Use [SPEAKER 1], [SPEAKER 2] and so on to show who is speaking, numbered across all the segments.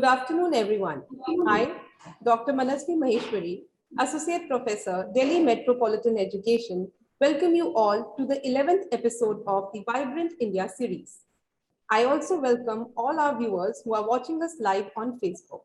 [SPEAKER 1] Good afternoon, everyone. I, Dr. Manasvi Maheshwari, Associate Professor, Delhi Metropolitan Education, welcome you all to the 11th episode of the Vibrant India series. I also welcome all our viewers who are watching us live on Facebook.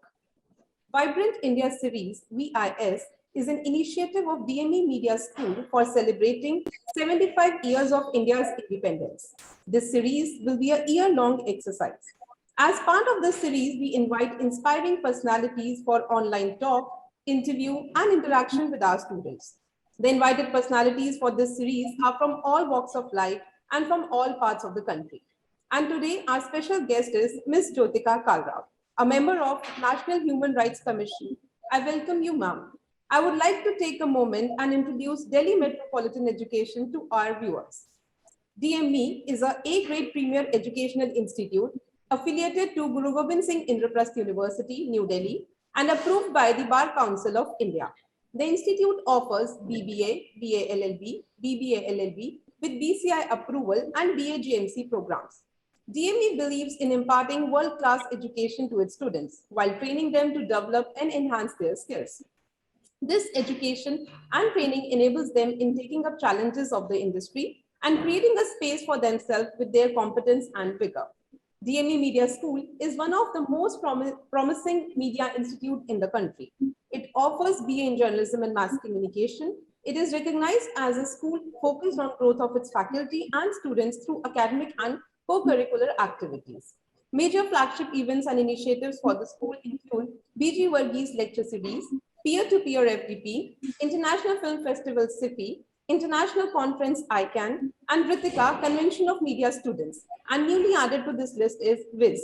[SPEAKER 1] Vibrant India series, VIS, is an initiative of DME Media School for celebrating 75 years of India's independence. This series will be a year-long exercise. As part of this series, we invite inspiring personalities for online talk, interview, and interaction with our students. The invited personalities for this series are from all walks of life and from all parts of the country. And today, our special guest is Ms. Jyotika Kalra, a member of National Human Rights Commission. I welcome you, ma'am. I would like to take a moment and introduce Delhi Metropolitan Education to our viewers. DME is a A-grade premier educational institute affiliated to Guru Gobind Singh Indraprasth University, New Delhi, and approved by the Bar Council of India. The institute offers BBA, BA LLB, BBA LLB with BCI approval and BA GMC programs. DME believes in imparting world-class education to its students while training them to develop and enhance their skills. This education and training enables them in taking up challenges of the industry and creating a space for themselves with their competence and vigor. DME Media School is one of the most promising media institutes in the country. It offers BA in Journalism and Mass Communication. It is recognized as a school focused on growth of its faculty and students through academic and co-curricular activities. Major flagship events and initiatives for the school include BG Varghese Lecture Series, Peer-to-Peer FDP, International Film Festival SIFI, International Conference ICANN, and Ritika Convention of Media Students. And newly added to this list is WIS.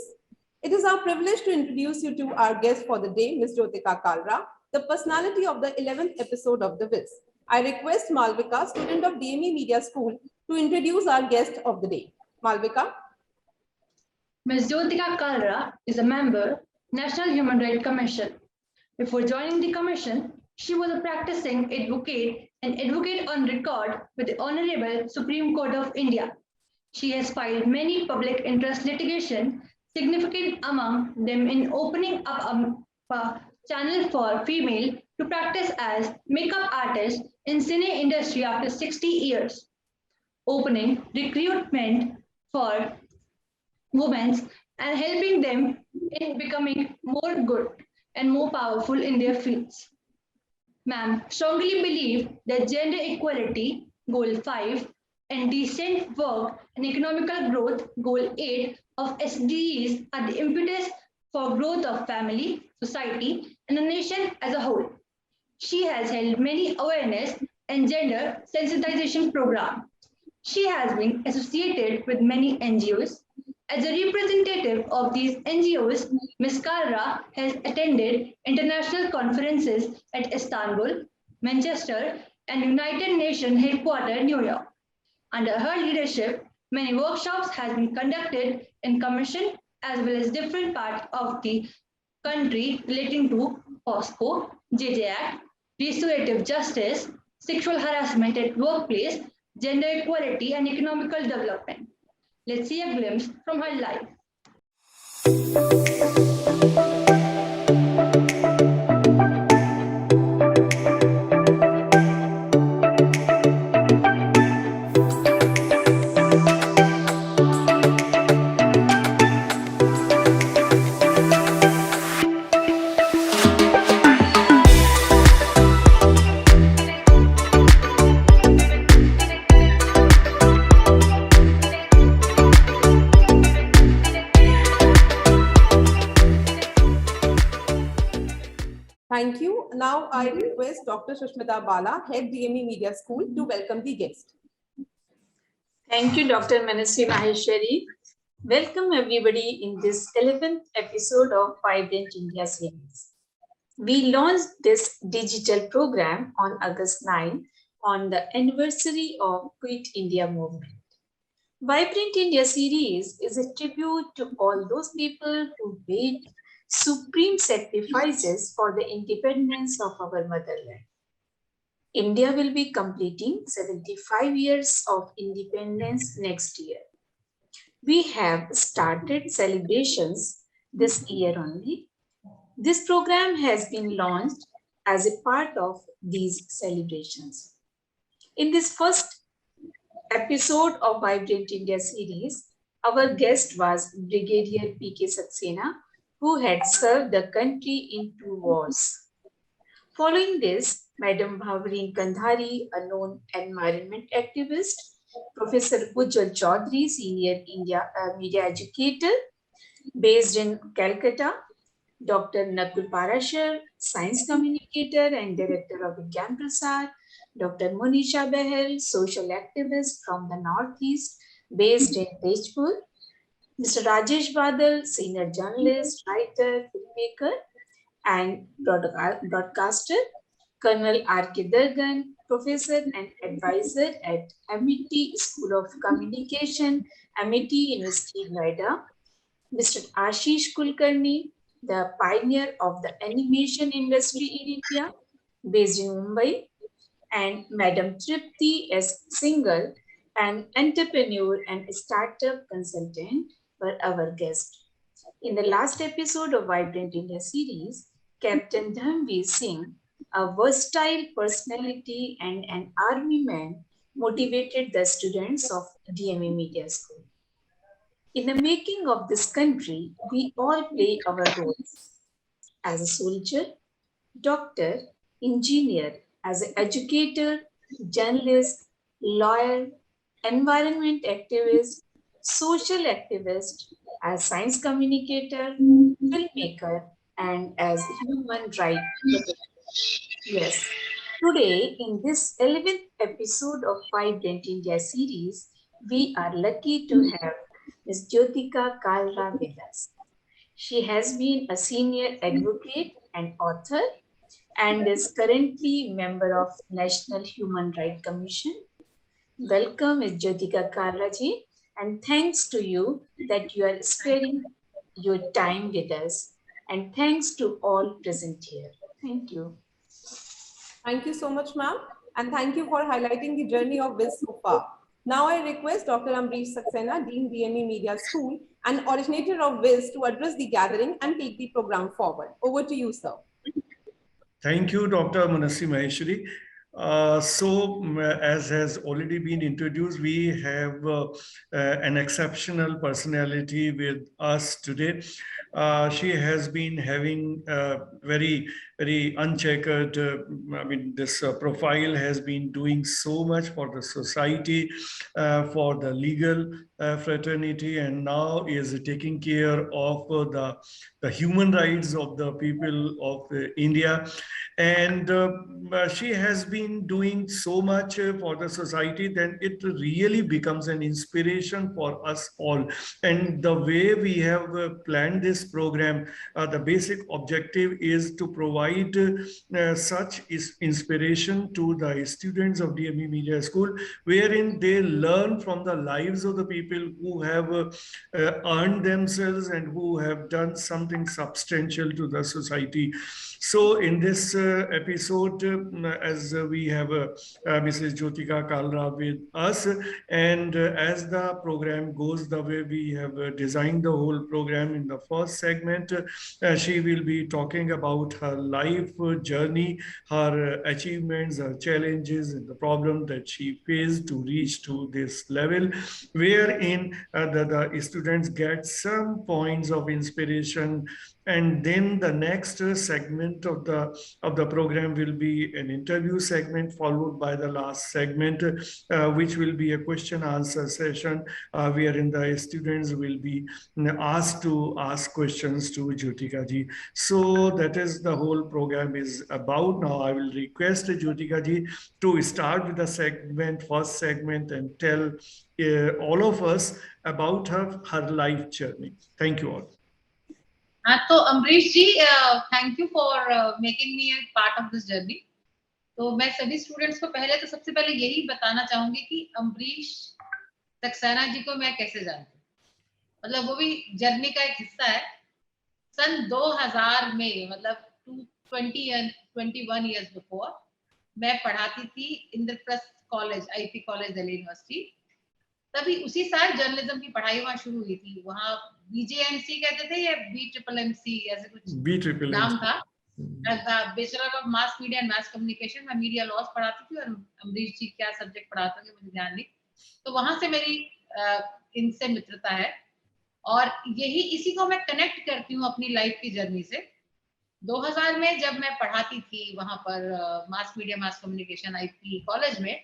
[SPEAKER 1] It is our privilege to introduce you to our guest for the day, Ms. Jyotika Kalra, the personality of the 11th episode of the WIS. I request Malvika, student of DME Media School, to introduce our guest of the day. Malvika.
[SPEAKER 2] Ms. Jyotika Kalra is a member, National Human Rights Commission. Before joining the commission, she was a practicing advocate and advocate on record with the Honorable Supreme Court of India. She has filed many public interest litigation, significant among them in opening up a channel for female to practice as makeup artist in cine industry after 60 years, opening recruitment for women and helping them in becoming more good and more powerful in their fields. Ma'am strongly believe that gender equality, Goal 5, and decent work and economical growth, Goal 8 of SDGs are the impetus for growth of family, society, and the nation as a whole. She has held many awareness and gender sensitization programs. She has been associated with many NGOs. As a representative of these NGOs, Ms. Kalra has attended international conferences at Istanbul, Manchester, and United Nations headquarters, New York. Under her leadership, many workshops have been conducted in commission as well as different parts of the country relating to POSCO, JJ Act, restorative justice, sexual harassment at workplace, gender equality, and economical development. Let's see a glimpse from her life.
[SPEAKER 1] Thank you. Now I request Dr. Sushmita Bala, Head DME Media School, to welcome the guest.
[SPEAKER 3] Thank you, Dr. Manasvi Maheshwari. Welcome everybody in this 11th episode of Vibrant India series. We launched this digital program on August 9 on the anniversary of Quit India movement. Vibrant India series is a tribute to all those people who made supreme sacrifices for the independence of our motherland. India will be completing 75 years of independence next year. We have started celebrations this year only, This program has been launched as a part of these celebrations. In this first episode of Vibrant India series, our guest was Brigadier P.K. Saxena, who had served the country in 2 wars. Following this, Madam Bhavareen Kandhari, a known environment activist, Professor Ujjwal Chaudhary, Senior Media Educator based in Calcutta, Dr. Nakul Parashar, Science Communicator and Director of Vigyan Prasar, Dr. Monisha Behl, Social Activist from the Northeast, based in Tejpur, Mr. Rajesh Badal, Senior Journalist, Writer, Filmmaker, and broadcaster, Colonel R.K. Durgan, Professor and Advisor at Amity School of Communication, Amity University, Noida, Mr. Ashish Kulkarni, the pioneer of the animation industry in India, based in Mumbai, and Madam Tripti S. Singhal, an entrepreneur and startup consultant, were our guest. In the last episode of Vibrant India series, Captain Dharmveer Singh, a versatile personality and an army man, motivated the students of DME Media School. In the making of this country, we all play our roles as a soldier, doctor, engineer, as an educator, journalist, lawyer, environment activist, social activist, as science communicator, filmmaker, and as human rights protector. Yes. Today, in this 11th episode of Vibrant India series, we are lucky to have Ms. Jyotika Kalra with us. She has been a senior advocate and author and is currently member of National Human Rights Commission. Welcome, Ms. Jyotika Kalra ji, and thanks to you that you are sparing your time with us. And thanks to all present here. Thank you.
[SPEAKER 1] Thank you so much, ma'am. And thank you for highlighting the journey of WIS so far. Now I request Dr. Ambrish Saxena, Dean DME Media School and originator of WIS, to address the gathering and take the program forward. Over to you, sir.
[SPEAKER 4] Thank you, Dr. Manasvi Maheshwari. As has already been introduced, we have an exceptional personality with us today. She has been having very uncheckered, this profile has been doing so much for the society, for the legal fraternity, and now is taking care of the human rights of the people of India. And she has been doing so much for the society that it really becomes an inspiration for us all. And the way we have planned this program, the basic objective is to provide such inspiration to the students of DME Media School, wherein they learn from the lives of the people who have earned themselves and who have done something substantial to the society. So in this episode, as we have Mrs. Jyotika Kalra with us, and as the program goes the way we have designed the whole program, in the first segment, she will be talking about her life journey, her achievements, her challenges, and the problem that she faced to reach to this level, wherein the students get some points of inspiration. And then the next segment of the program will be an interview segment, followed by the last segment, which will be a question answer session, wherein the students will be asked to ask questions to Jyotika ji. So that is the whole program is about. Now I will request Jyotika ji to start with the first segment, and tell all of us about her life journey. Thank you all.
[SPEAKER 5] तो Amrish ji, thank you for making me a part of this journey. तो मैं सभी students को पहले सबसे पहले यही बताना चाहूंगी कि अमरीश सक्सेना जी को मैं कैसे जानती हूँ, मतलब वो भी जर्नी का एक हिस्सा है। सन 2000 में, मतलब 21 ईयर्स बिफोर, मैं पढ़ाती थी Indraprastha college, IP college, Delhi university. तभी उसी साल जर्नलिज्म की पढ़ाई वहाँ शुरू हुई थी। वहाँ BJMC कहते थे या BMMC ऐसे कुछ नाम था, bachelor of mass media and mass communication. मैं मीडिया लॉस पढ़ाती थी और अमरीश जी क्या सब्जेक्ट पढ़ाते थे मुझे ध्यान नहीं। तो वहां से मेरी इनसे मित्रता है और यही इसी को मैं कनेक्ट करती हूँ अपनी लाइफ की जर्नी से। 2000 में जब मैं पढ़ाती थी वहां पर mass media mass communication IP college में,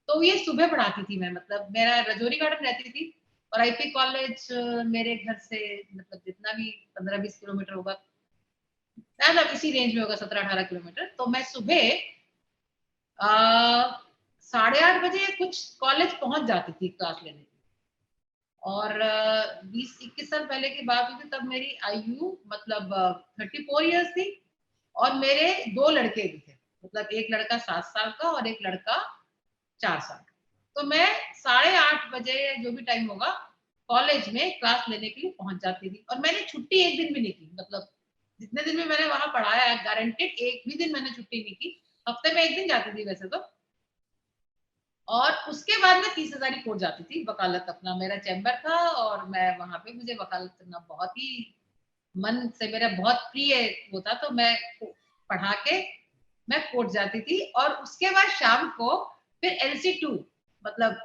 [SPEAKER 5] तो ये सुबह पढ़ाती थी मैं, मतलब मेरा रजौरी गार्डन रहती थी और IP कॉलेज मेरे घर से मतलब जितना भी 15-20 किलोमीटर होगा, मतलब इसी रेंज में होगा, 17-18 किलोमीटर। तो मैं सुबह 8:30 बजे कुछ कॉलेज पहुंच जाती थी क्लास लेने की। और 20-21 साल पहले की बात हुई थी, तब मेरी आयु मतलब 34 इयर्स थी और मेरे 2 लड़के भी थे, मतलब एक लड़का 7 साल का और एक लड़का 4 साल का। तो मैं 8:30 बजे जो भी टाइम होगा कॉलेज में क्लास लेने के लिए पहुंच जाती थी और मैंने छुट्टी एक दिन भी नहीं की। मतलब जितने दिन भी मैंने वहां पढ़ाया है गारंटेड एक भी दिन मैंने छुट्टी नहीं की। हफ्ते में एक दिन जाती थी वैसे तो। और उसके बाद मैं 30,000 कोर्ट जाती थी वकालत, अपना मेरा चैम्बर था और मैं वहां पे, मुझे वकालत करना बहुत ही मन से मेरा बहुत प्रिय वो था। तो मैं पढ़ा के मैं कोर्ट जाती थी और उसके बाद शाम को फिर LC2 मतलब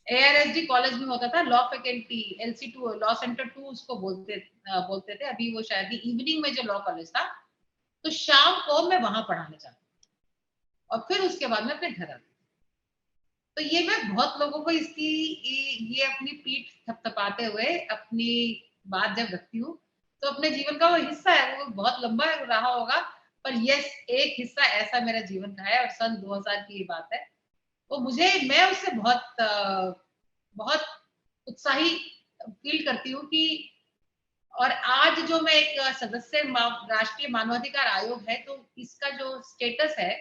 [SPEAKER 5] ARSD कॉलेज में होता था law faculty, LC2 law centre 2 उसको बोलते थे। अभी वो शायद इवनिंग में जो लॉ कॉलेज था, तो शाम को मैं वहां पढ़ाने जाती और फिर उसके बाद मैं अपने घर आती। तो ये मैं बहुत लोगों को इसकी ये अपनी पीठ थपथपाते हुए अपनी बात जब रखती हूँ, तो अपने जीवन का वो हिस्सा है, वो बहुत लंबा रहा होगा, पर यस एक हिस्सा ऐसा मेरा जीवन का है और सन 2000 की ये बात है। तो मैं उससे बहुत उत्साही फील करती हूँ कि, और आज जो मैं एक सदस्य राष्ट्रीय मानवाधिकार आयोग है, तो इसका जो स्टेटस है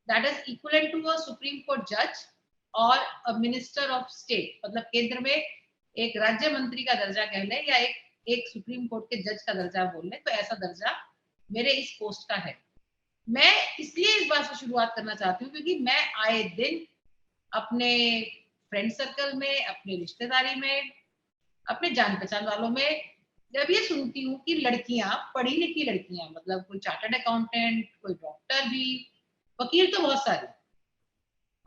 [SPEAKER 5] that is equivalent to a supreme court जज और अ मिनिस्टर ऑफ स्टेट, मतलब केंद्र में एक राज्य मंत्री का दर्जा कह लें या एक सुप्रीम कोर्ट के जज का दर्जा बोल लें, तो ऐसा दर्जा मेरे इस पोस्ट का है। मैं इसलिए इस बात से शुरुआत करना चाहती हूँ क्योंकि मैं आए दिन अपने फ्रेंड सर्कल में, अपने रिश्तेदारी में, अपने जान पहचान वालों में जब ये सुनती हूँ कि लड़कियां, पढ़ी लिखी लड़कियां, मतलब कोई चार्टर्ड अकाउंटेंट, कोई डॉक्टर भी, वकील तो बहुत सारे,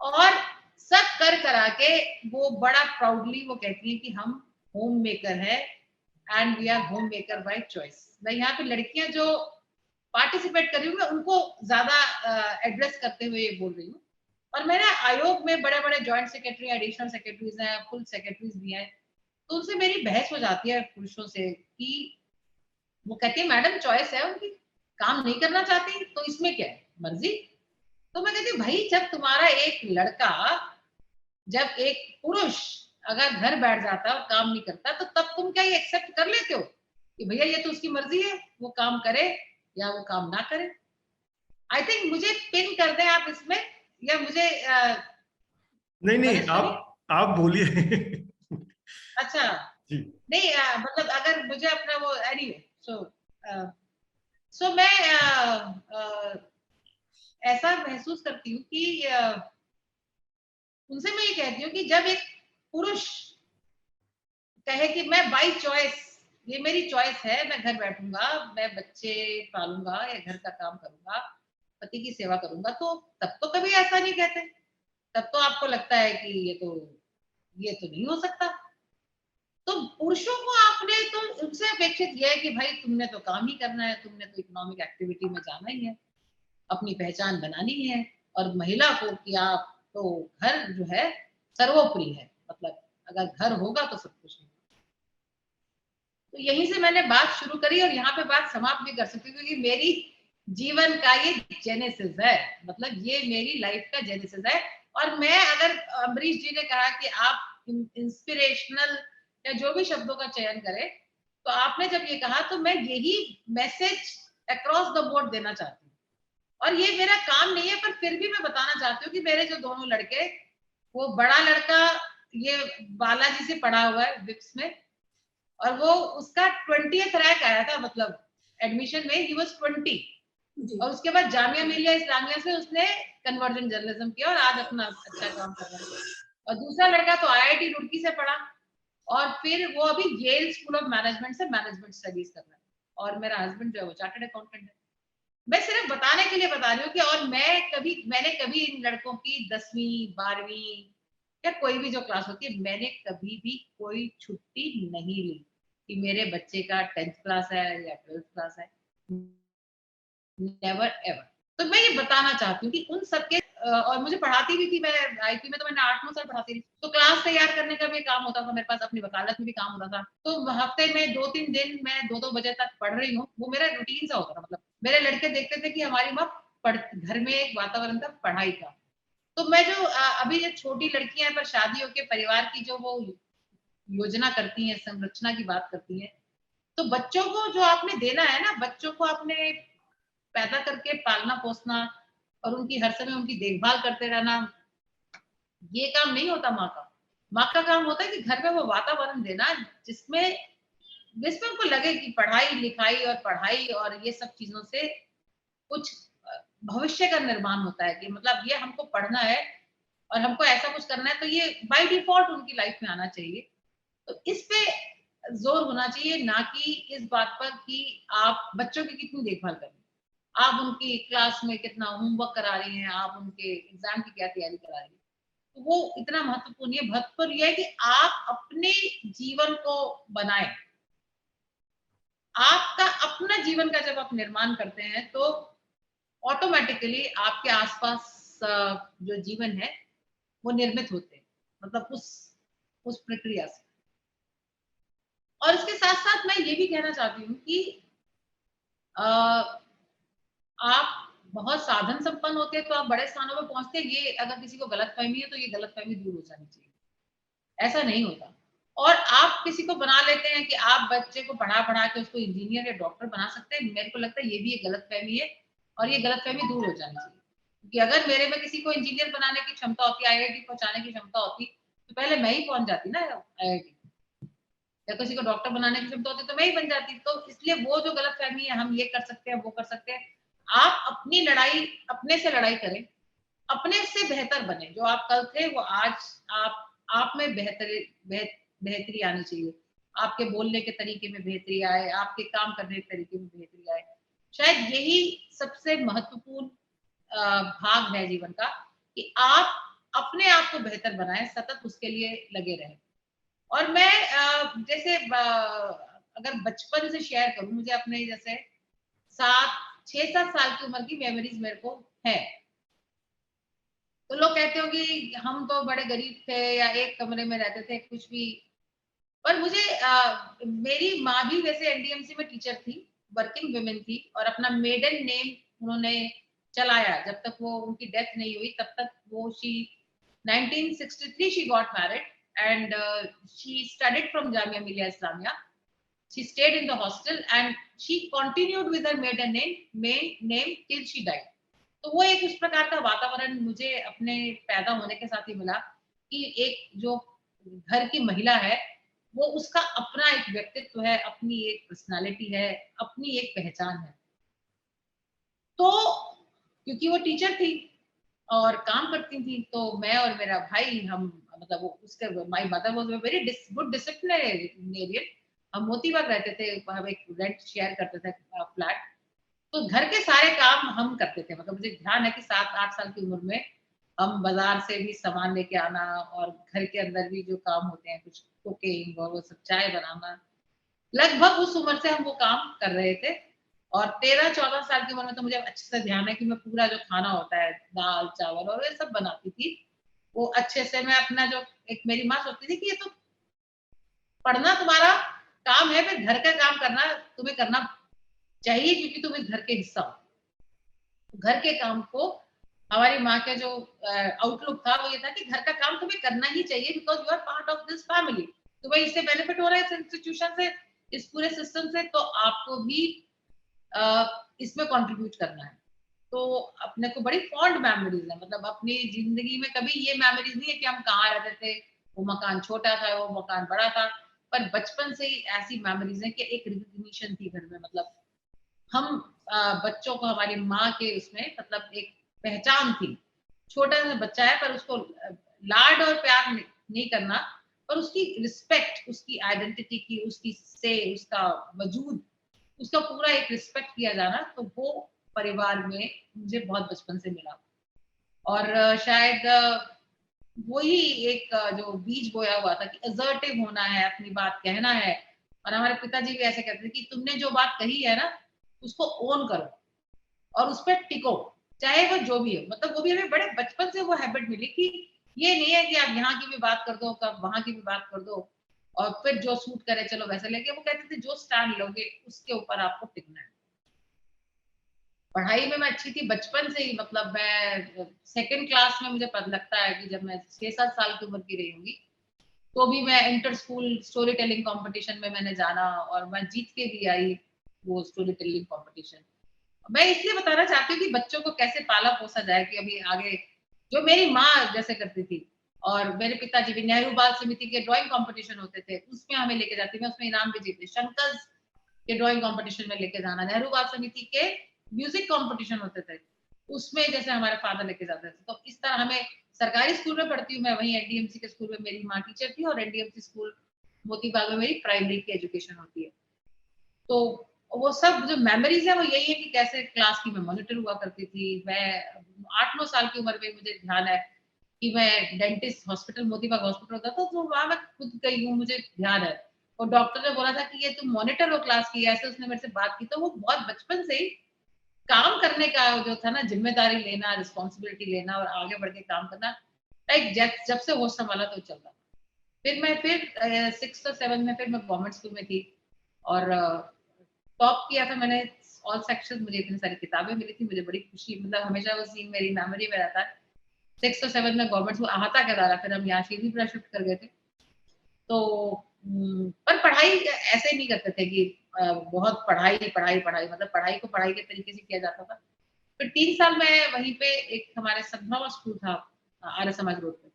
[SPEAKER 5] और सब कर करा के वो बड़ा प्राउडली वो कहती है कि हम होम मेकर है and we are home maker by choice. मैं यहाँ पे लड़कियां जो पार्टिसिपेट कर रही हूँ मैं उनको ज्यादा एड्रेस करते हुए ये बोल रही हूँ। और मेरे आयोग में बड़े बड़े ज्वाइंट सेक्रेटरी, एडिशनल सेक्रेटरीज हैं, फुल सेक्रेटरीज भी हैं, तो उनसे मेरी बहस हो जाती है पुरुषों से कि वो कहती है मैडम चॉइस है उनकी, काम नहीं करना चाहती तो इसमें क्या है, मर्जी। तो मैं कहती हूँ भाई जब तुम्हारा एक लड़का, जब एक पुरुष अगर घर बैठ जाता है और काम नहीं करता, तो तब तुम क्या ये एक्सेप्ट कर लेते हो कि भैया ये तो उसकी मर्जी है, वो काम करे या वो काम ना करे। आई थिंक मुझे पिन कर दें आप इसमें, या मुझे
[SPEAKER 4] नहीं आप बोलिए।
[SPEAKER 5] अच्छा
[SPEAKER 4] जी
[SPEAKER 5] नहीं मतलब अगर मुझे अपना वो एनीवे सो मैं ऐसा महसूस करती हूँ कि उनसे मैं ये कहती हूँ कि जब एक पुरुष कहे कि मैं बाई चॉइस, ये मेरी चॉइस है, मैं घर बैठूंगा, मैं बच्चे पालूंगा या घर का काम करूंगा, पति की सेवा करूंगा, तो तब तो कभी ऐसा नहीं कहते। तब तो आपको लगता है कि ये तो नहीं हो सकता। तो पुरुषों को आपने तो उनसे अपेक्षित यह है कि भाई तुमने तो काम ही करना है, तुमने तो इकोनॉमिक एक्टिविटी में जाना ही है, अपनी पहचान बनानी है, और महिला को कि आप तो घर जो है सर्वोपरि है, मतलब अगर घर होगा तो सब कुछ होगा। तो यहीं से मैंने बात शुरू करी और यहाँ पे बात समाप्त भी कर सकती हूँ क्योंकि मेरी जीवन का ये जेनेसिस है, मतलब ये मेरी लाइफ का जेनेसिस है। और मैं, अगर अमरीश जी ने कहा कि आप इंस्पिरेशनल या जो भी शब्दों का चयन करें, तो आपने जब ये कहा तो मैं यही मैसेज अक्रॉस द बोर्ड देना चाहती हूँ। और ये मेरा काम नहीं है, पर फिर भी मैं बताना चाहती हूँ कि मेरे जो दोनों लड़के, वो बड़ा लड़का ये बालाजी से पढ़ा हुआ है विप्स में, और वो उसका 20th रैंक आया था, मतलब एडमिशन में ही वाज 20, और उसके बाद जामिया मिलिया इस्लामिया से उसने कन्वर्जन जर्नलिज्म किया और आज अपना अच्छा काम कर रहा है। और दूसरा लड़का तो IIT रुड़की से पढ़ा और फिर वो अभी येल स्कूल ऑफ मैनेजमेंट से मैनेजमेंट स्टडीज कर रहा है। और मेरा हस्बैंड जो है वो चार्टर्ड अकाउंटेंट है। मैं सिर्फ बताने के लिए बता रही हूँ कि और मैंने कभी इन लड़कों की 10वीं 12वीं या कोई भी जो क्लास होती है, मैंने कभी भी कोई छुट्टी नहीं ली कि मेरे बच्चे का 10th क्लास है या 12th क्लास है, नेवर एवर। तो मैं ये बताना चाहती हूँ कि उन सबके और मुझे पढ़ाती भी थी, मैं IIT में तो मैंने 8-9 साल पढ़ाती थी, तो क्लास तैयार करने का भी काम होता था मेरे पास, अपनी वकालत में भी काम होता था। तो हफ्ते में 2-3 दिन मैं 2-2 बजे तक पढ़ रही हूँ, वो मेरा रूटीन सा होता था। मतलब मेरे लड़के देखते थे कि हमारी माँ घर में एक वातावरण था पढ़ाई का। तो मैं जो अभी जो छोटी लड़कियां पर शादी होके परिवार की जो वो योजना करती हैं, संरचना की बात करती हैं, तो बच्चों को जो आपने देना है ना, बच्चों को आपने पैदा करके पालना पोसना और उनकी हर समय उनकी देखभाल करते रहना, ये काम नहीं होता माँ का। माँ का काम होता है कि घर में वो वातावरण देना जिसमें जिसमें उनको लगे कि पढ़ाई और ये सब चीजों से कुछ भविष्य का निर्माण होता है, कि मतलब ये हमको पढ़ना है और हमको ऐसा कुछ करना है, तो ये बाय डिफॉल्ट उनकी लाइफ में आना चाहिए। तो इस पे जोर होना चाहिए, ना कि इस बात पर कि आप बच्चों की कितनी देखभाल कर रही हैं, आप उनकी क्लास में कितना होमवर्क करा रही हैं, आप उनके एग्जाम की क्या तैयारी करा रही हैं। तो वो इतना महत्वपूर्ण है। महत्वपूर्ण यह है कि आप अपने जीवन को बनाएं। आपका अपना जीवन का जब आप निर्माण करते हैं तो ऑटोमेटिकली आपके आसपास जो जीवन है वो निर्मित होते हैं, मतलब उस प्रक्रिया से। और इसके साथ साथ मैं ये भी कहना चाहती हूँ कि आप बहुत साधन संपन्न होते हैं तो आप बड़े स्थानों पर पहुंचते हैं, ये अगर किसी को गलतफहमी है तो ये गलतफहमी दूर हो जानी चाहिए। ऐसा नहीं होता। और आप किसी को बना लेते हैं कि आप बच्चे को पढ़ा के उसको इंजीनियर या डॉक्टर बना सकते हैं, मेरे को लगता है ये भी एक गलतफहमी है और ये गलतफहमी दूर हो जानी चाहिए। क्योंकि अगर मेरे में किसी को इंजीनियर बनाने की क्षमता होती, IIT पहुंचाने की क्षमता होती, तो पहले मैं ही पहुंच जाती ना IIT। या किसी को डॉक्टर बनाने की क्षमता होती तो मैं ही बन जाती। तो इसलिए वो जो गलतफहमी है, हम ये कर सकते हैं वो कर सकते हैं, आप अपनी लड़ाई अपने से लड़ाई करें, अपने से बेहतर बने। जो आप कल थे वो आज आप में बेहतरी आनी चाहिए। आपके बोलने के तरीके में बेहतरी आए, आपके काम करने के तरीके में बेहतरी आए। शायद यही सबसे महत्वपूर्ण भाग है जीवन का, कि आप अपने आप को बेहतर बनाएं, सतत उसके लिए लगे रहें। और मैं जैसे अगर बचपन से शेयर करूं, मुझे अपने जैसे 6-7 साल की उम्र की मेमोरीज मेरे को है। तो लोग कहते हो कि हम तो बड़े गरीब थे या एक कमरे में रहते थे, कुछ भी। पर मुझे मेरी माँ भी वैसे NDMC में टीचर थी, वर्किंग वुमेन थी, और अपना मेडन नेम उन्होंने चलाया जब तक वो उनकी डेथ नहीं हुई, तब तक वो 1963 she got married and she studied from Jamia Millia Islamia. She stayed in the hostel and she continued with her maiden name till she died. तो वो एक उस प्रकार का वातावरण मुझे अपने पैदा होने के साथ ही मिला कि एक जो घर की महिला है वो उसका अपना एक व्यक्तित्व है, अपनी एक पर्सनालिटी है, अपनी एक पहचान है। तो क्योंकि वो टीचर थी और काम करती थी, तो मैं और मेरा भाई, हम मतलब वो उसके my mother was a very good disciplinarian. हम मोतीबाग रहते थे, हम एक रेंट शेयर करते थे फ्लैट। तो घर के सारे काम हम करते थे। मतलब मुझे ध्यान है कि 7-8 साल की उम्र में हम बाजार से भी सामान लेके आना और घर के अंदर भी जो काम होते हैं, कुछ कुकिंग और वो सब, चाय बनाना, लगभग उस उम्र से हम वो काम कर रहे थे। और 13-14 साल की उम्र में तो मुझे अच्छे से ध्यान है कि मैं पूरा जो खाना होता है, दाल चावल और ये सब बनाती थी। वो अच्छे से मैं अपना जो एक मेरी माँ सोचती थी कि ये तो पढ़ना तुम्हारा काम है, फिर घर का काम करना तुम्हें करना चाहिए क्योंकि तुम इस घर के हिस्सा हो। घर के काम को हमारी माँ के जो आउटलुक था वो ये था कि घर का काम तुम्हें करना ही चाहिए, because you are part of this family. तुम्हें इससे बेनिफिट हो रहा है इस इंस्टीट्यूशन से, इस पूरे सिस्टम से, तो आपको भी इसमें कंट्रीब्यूट करना है। तो अपने को बड़ी फॉन्ड मेमोरीज है, मतलब अपनी जिंदगी में कभी ये मेमोरीज नहीं है कि हम कहाँ रहते थे, वो मकान छोटा था, वो मकान बड़ा था, पर बचपन से ही ऐसी मेमोरीज है कि एक रिकग्निशन थी घर में। मतलब हम बच्चों को हमारी माँ के उसमें मतलब एक पहचान थी। छोटा सा बच्चा है पर उसको लाड और प्यार नहीं करना, पर उसकी रिस्पेक्ट, उसकी आइडेंटिटी की, उसकी से उसका वजूद, उसका पूरा एक रिस्पेक्ट किया जाना, तो वो परिवार में मुझे बहुत बचपन से मिला। और शायद वही एक जो बीज बोया हुआ था कि असर्टिव होना है, अपनी बात कहना है। और हमारे पिताजी भी ऐसे कहते थे कि तुमने जो बात कही है ना, उसको ओन करो और उस पर टिको, चाहे वो जो भी हो। मतलब वो भी हमें बड़े बचपन से वो हैबिट मिली कि ये नहीं है कि आप यहाँ की भी बात कर दो, कब वहां की भी बात कर दो, और फिर जो सूट करे चलो वैसे लेके। वो कहते थे जो स्टैंड लोगे उसके ऊपर आपको टिकना है। पढ़ाई में मैं अच्छी थी बचपन से ही। मतलब मैं सेकंड क्लास में, मुझे पता लगता है कि जब मैं 6-7 साल की उम्र की रही होंगी, तो भी मैं inter school story telling competition में मैंने जाना और मैं जीत के भी आई वो स्टोरी टेलिंग कंपटीशन। मैं इसलिए बताना चाहती हूँ कि बच्चों को कैसे पाला पोसा जाए कि अभी आगे, जो मेरी माँ जैसे करती थी, और मेरे पिताजी भी नेहरू बाल समिति के ड्राइंग कंपटीशन होते थे, उसमें हमें लेके जाती, मैं उसमें इनाम भी जीती। शंकर के ड्राइंग कंपटीशन में लेके जाना, नेहरू बाल समिति के म्यूजिक कंपटीशन होते थे, उसमें जैसे हमारे फादर लेके जाते थे। तो इस तरह हमें, सरकारी स्कूल में पढ़ती हूँ मैं, वहीं एनडीएमसी के स्कूल में मेरी माँ टीचर थी, और एनडीएमसी स्कूल मोतीबाग में मेरी प्राइमरी की एजुकेशन होती है। तो वो सब जो मेमोरीज है वो यही है कि कैसे क्लास की मैं मॉनिटर हुआ करती थी। मैं 8-9 साल की उम्र में मुझे ध्यान है कि मैं डेंटिस्ट हॉस्पिटल, मोतीबाग हॉस्पिटल होता था, तो वहां मैं खुद गई हूँ, मुझे ध्यान है। और डॉक्टर ने बोला था कि ये तुम मॉनिटर हो क्लास की, ऐसे उसने मेरे से बात की। तो वो बहुत बचपन से ही काम करने का जो था ना, जिम्मेदारी लेना, रिस्पॉन्सिबिलिटी लेना और आगे बढ़ के काम करना, लाइक जब से होश संभाला तो चलता। फिर मैं 6 और 7 में फिर मैं गवर्नमेंट स्कूल में थी, और टॉप किया था मैंने ऑल सेक्शन। मुझे इतनी सारी किताबें मिली थी, मुझे बड़ी खुशी, मतलब हमेशा वो सीन मेरी मेमोरी में रहता है। 6 और 7 में गवर्नमेंट स्कूल अहाता के द्वारा, फिर हम यहाँ श्रीपुरा शिफ्ट कर गए थे। तो पर पढ़ाई ऐसे नहीं करते थे कि बहुत पढ़ाई पढ़ाई पढ़ाई, मतलब पढ़ाई को पढ़ाई के तरीके से किया जाता था। फिर 3 साल मैं वहीं पे, एक हमारे सदभाव स्कूल था आर्य समाज रोड पे,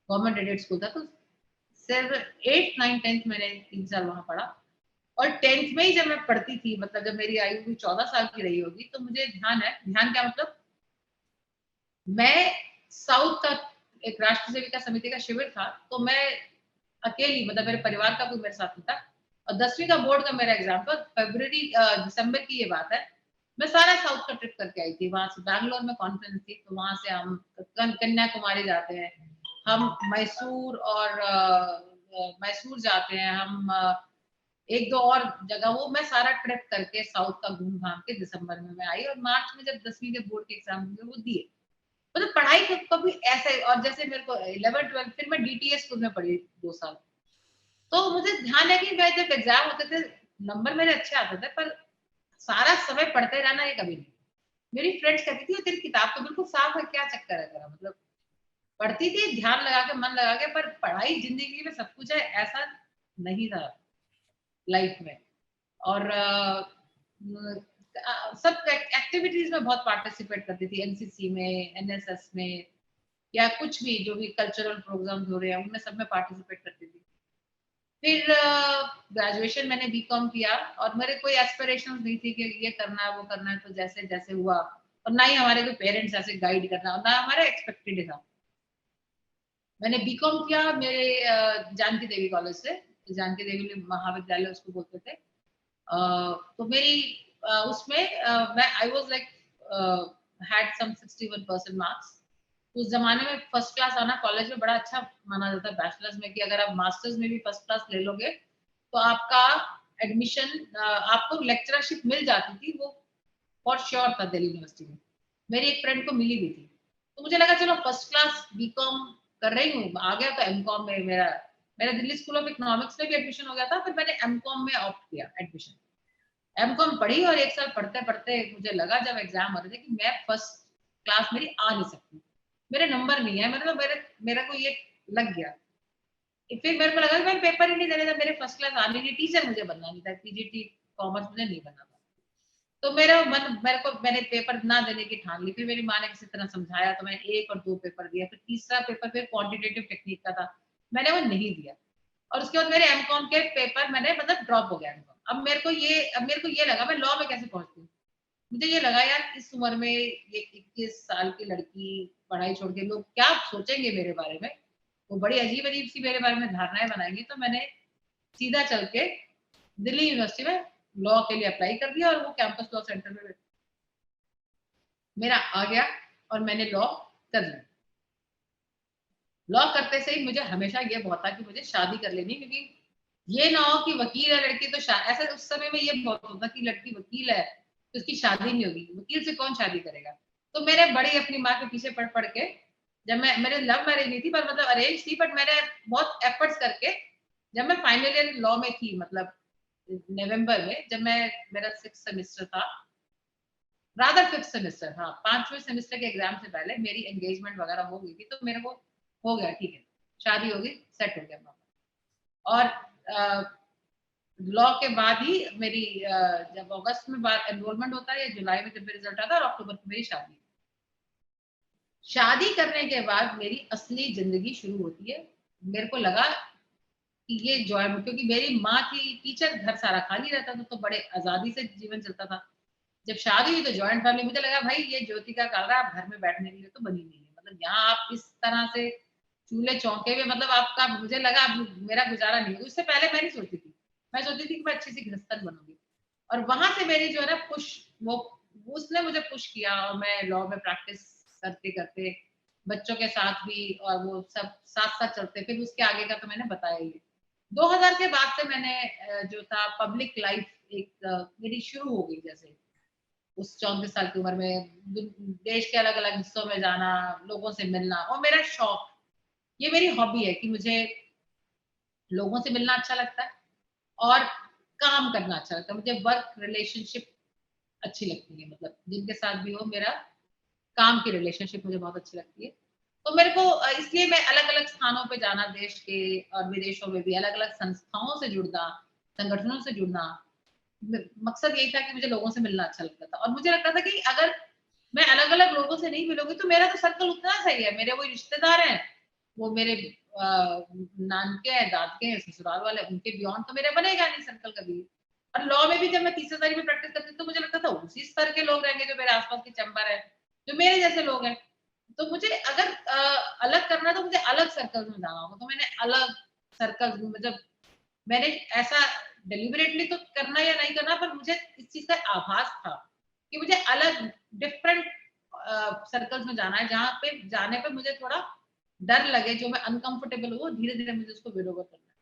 [SPEAKER 5] गवर्नमेंट एडेड स्कूल था, तो सिर्फ 8th 9th 10th मैंने 3 साल वहां पढ़ा। और 10th में ही जब मैं पढ़ती थी, मतलब जब मेरी आयु भी 14 साल की रही होगी, तो मुझे ध्यान है, ध्यान क्या मतलब, मैं साउथ का एक राष्ट्र सेविका समिति का शिविर था, तो मैं अकेली, मतलब मेरे परिवार का कोई मेरे साथ नहीं था, और 10वीं का बोर्ड का मेरा एग्जाम था, दिसंबर की ये बात है। मैं सारा साउथ का ट्रिप करके आई थी। वहां से बैंगलोर में कॉन्फ्रेंस थी, तो वहां से हम कन्याकुमारी जाते हैं, हम मैसूर और मैसूर जाते हैं, हम एक दो और जगह, वो मैं सारा ट्रिप करके साउथ का घूम घाम के दिसंबर में मैं आई। और मार्च में जब 10वीं के बोर्ड के एग्जाम हुए वो दिए। मतलब पढ़ाई को कभी ऐसे, और जैसे मेरे को 11 12 फिर मैं डीटीएस स्कूल में पढ़ी 2 साल। तो मुझे ध्यान है कि मैं जब एग्जाम होते थे, नंबर मेरे अच्छे आते थे, पर सारा समय पढ़ते रहना ये कभी नहीं। मेरी फ्रेंड्स कहती थी तेरी किताब तो बिल्कुल साफ है, क्या चक्कर है तेरा, मतलब पढ़ती थी ध्यान लगा के, मन लगा के, पर पढ़ाई जिंदगी में सब कुछ है ऐसा नहीं था लाइफ में। और सब एक्टिविटीज में बहुत पार्टिसिपेट करती थी, एनसीसी में, एनएसएस में, या कुछ भी जो भी कल्चरल प्रोग्राम्स हो रहे हैं उनमें सब में पार्टिसिपेट करती थी। फिर ग्रेजुएशन मैंने बीकॉम किया, और मेरे कोई एस्पिरेशंस नहीं थी कि ये करना है वो करना है, तो जैसे जैसे हुआ। और ना ही हमारे कोई पेरेंट्स ऐसे गाइड करना, और ना हमारा एक्सपेक्टेड था। मैंने बीकॉम किया मेरे जानकी देवी कॉलेज से, जानकी देवी महाविद्यालय उसको बोलते थे। तो मेरी उसमें मैं I was like had some 61% marks. उस जमाने में फर्स्ट क्लास आना कॉलेज में बड़ा अच्छा माना जाता है, बैचलर्स में, कि अगर आप मास्टर्स में भी फर्स्ट क्लास ले लोगे तो आपका एडमिशन, आपको लेक्चरशिप मिल जाती थी, वो फॉर श्योर था दिल्ली यूनिवर्सिटी में। मेरी एक फ्रेंड को मिली भी थी। तो मुझे लगा चलो फर्स्ट क्लास बीकॉम कर रही हूँ, आ गया तो एमकॉम में मेरा मेरा दिल्ली स्कूल ऑफ इकोनॉमिक्स में भी एडमिशन हो गया था। फिर मैंने एमकॉम में ऑप्ट किया एडमिशन। एमकॉम पढ़ी, और 1 साल पढ़ते पढ़ते मुझे लगा जब एग्जाम हो रहे थे कि मैं फर्स्ट क्लास मेरी आ नहीं सकती, मेरे नंबर नहीं है, मतलब मेरा को ये लग गया। फिर मेरे को लगा कि मैं पेपर ही नहीं देने था, मेरे फर्स्ट क्लास आने नहीं, टीचर मुझे बनना नहीं था, पीजीटी कॉमर्स मुझे नहीं बनना था। तो मैंने पेपर ना देने की ठान ली। फिर मेरी माँ ने किसी तरह समझाया, तो मैंने 1 और 2 पेपर दिया। फिर तीसरा पेपर फिर क्वांटिटेटिव टेक्निक का था, मैंने वो नहीं दिया। और उसके बाद मेरे एमकॉम के पेपर मैंने मतलब ड्रॉप हो गया। अब मेरे को ये लगा मैं लॉ में कैसे पहुंचती हूँ। मुझे ये लगा यार इस उम्र में ये 21 साल की लड़की पढ़ाई छोड़ के, लोग क्या सोचेंगे मेरे बारे में। वो बड़ी अजीब अजीब सी मेरे बारे में धारणाएं बनाएंगे, तो मैंने सीधा चल के दिल्ली यूनिवर्सिटी में लॉ के लिए अप्लाई कर दिया और वो कैंपस लॉ सेंटर में मेरा आ गया और मैंने लॉ कर लिया। लॉ करते से ही मुझे हमेशा ये बहुत था कि मुझे शादी कर लेनी, क्योंकि ये ना हो कि वकील है लड़की तो ऐसा उस समय में ये बहुत होता कि लड़की वकील है तो उसकी शादी नहीं होगी, वकील से कौन शादी करेगा। तो मैंने बड़ी अपनी माँ के पीछे पढ़ के, जब मेरे लव मैरिज नहीं थी पर मतलब अरेंज थी, बट मैंने बहुत एफर्ट्स करके जब मैं फाइनल ईयर लॉ में थी, मतलब नवंबर में, जब मेरा 6th सेमेस्टर था, रादर 5th सेमेस्टर, हाँ 5वें सेमेस्टर के एग्जाम से पहले मेरी एंगेजमेंट वगैरह हो गई थी, तो मेरे को हो गया ठीक है, शादी हो गई, सेट हो गया। और लॉ के बाद ही मेरी जब अगस्त में एनरोलमेंट होता है या जुलाई में जब रिजल्ट आता है, और अक्टूबर में मेरी शादी करने के बाद मेरी असली जिंदगी शुरू होती है। मेरे को लगा कि ये जॉय, क्योंकि मेरी माँ थी टीचर, घर सारा खाली रहता था तो बड़े आजादी से जीवन चलता था। जब शादी हुई तो ज्वाइंट फैमिली, मुझे लगा भाई ये ज्योतिका कालरा आप घर में बैठने के लिए तो बनी नहीं है, मतलब यहाँ आप इस तरह से चूल्हे चौंके में, मतलब आपका, मुझे लगा मेरा गुजारा नहीं होगा। उससे पहले मैं नहीं सोचती थी, मैं सोचती थी कि मैं अच्छी सी गृहस्थन बनूंगी। और वहां से मेरी जो है ना पुश, वो उसने मुझे पुश किया और मैं लॉ में प्रैक्टिस करते करते बच्चों के साथ भी, और वो सब साथ साथ चलते। फिर उसके आगे का तो मैंने बताया ही। 2000 के बाद से मैंने जो था पब्लिक लाइफ एक मेरी शुरू हो गई। जैसे उस 34 साल की उम्र में देश के अलग अलग हिस्सों में जाना, लोगों से मिलना, और मेरा शौक, ये मेरी हॉबी है कि मुझे लोगों से मिलना अच्छा लगता है और काम करना अच्छा लगता है। मुझे वर्क रिलेशनशिप अच्छी लगती है, मतलब जिनके साथ भी हो, मेरा काम की रिलेशनशिप मुझे बहुत अच्छी लगती है। तो मेरे को इसलिए मैं अलग अलग स्थानों पे जाना, देश के और विदेशों में भी अलग अलग संस्थाओं से जुड़ना, संगठनों से जुड़ना, मकसद यही था कि मुझे लोगों से मिलना अच्छा लगता था। और मुझे लगता था कि अगर मैं अलग अलग लोगों से नहीं मिलूंगी तो मेरा तो सर्कल उतना सही है, मेरे वो रिश्तेदार हैं, वो मेरे नानके हैं, दादके हैं, ससुराल वाले, उनके बियॉन्ड तो मेरा बनेगा नहीं सर्कल कभी। और लॉ में भी जब मैं 30 में प्रैक्टिस करती तो मुझे लगता था उसी स्तर के लोग रहेंगे जो मेरे आसपास के चैम्बर है, जो मेरे जैसे लोग हैं। तो मुझे अगर अलग करना है तो मुझे अलग सर्कल में जाना होगा। तो मैंने अलग सर्कल, मतलब मैंने ऐसा डिलिबरेटली तो करना या नहीं करना, पर मुझे इस चीज का आभास था कि मुझे अलग डिफरेंट सर्कल्स में जाना है, जहाँ पे जाने पे मुझे थोड़ा डर लगे, जो मैं अनकंफर्टेबल हूँ धीरे धीरे मुझे उसको विल ओवर करना है।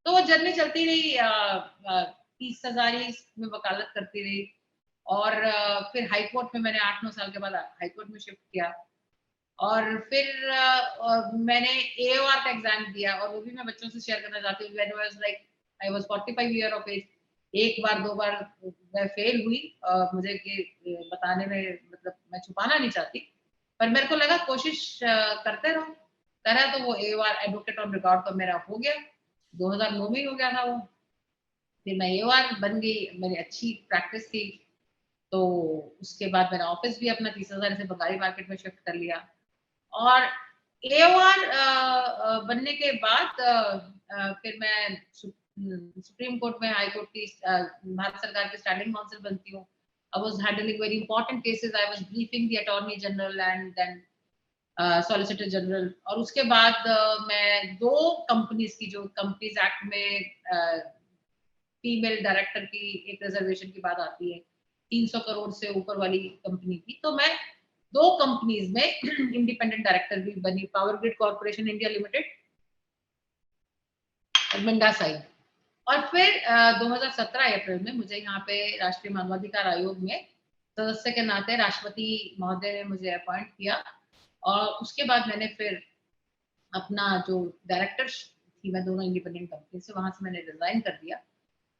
[SPEAKER 5] तो वो जर्नी चलती रही, 30 में वकालत करती रही। और फिर हाई कोर्ट में मैंने 8-9 साल के बाद हाई कोर्ट में शिफ्ट किया। और फिर मैंने AOR का एग्जाम दिया, और वो भी मैं बच्चों से शेयर करना चाहती हूँ। When I was like I was 45 year of age, एक बार दो बार मैं फेल हुई, मुझे ये बताने में, मतलब मैं छुपाना नहीं चाहती, पर मेरे को लगा कोशिश करते रहो। करा तो वो AOR एडवोकेट ऑन रिकॉर्ड तो मेरा हो गया, 2009 में ही हो गया था वो। फिर मैं AOR बन गई, मेरी अच्छी प्रैक्टिस थी। तो उसके बाद मैंने ऑफिस भी अपना 30,000 से बंगाली मार्केट में शिफ्ट कर लिया। और AOR बनने के बाद फिर मैं सुप्रीम कोर्ट में, हाई कोर्ट की, भारत सरकार की स्टैंडिंग काउंसिल बनती हूँ। I was handling very important cases. I was briefing the Attorney General and then Solicitor General. और उसके बाद मैं 2 कंपनीज की, जो कंपनीज एक्ट में फीमेल डायरेक्टर की एक रिजर्वेशन की बात आती है, 300 करोड़ से ऊपर वाली कंपनी की, तो मैं 2 कंपनीज में इंडिपेंडेंट डायरेक्टर भी बनी, power grid corporation India limited और मिंडा साइड। और फिर 2017 अप्रैल में मुझे यहाँ पे राष्ट्रीय मानवाधिकार आयोग में सदस्य के नाते राष्ट्रपति महोदय ने मुझे अपॉइंट किया। और उसके बाद मैंने फिर अपना जो डायरेक्टर थी मैं दोनों इंडिपेंडेंट कंपनी से, वहां से मैंने रिजाइन कर दिया।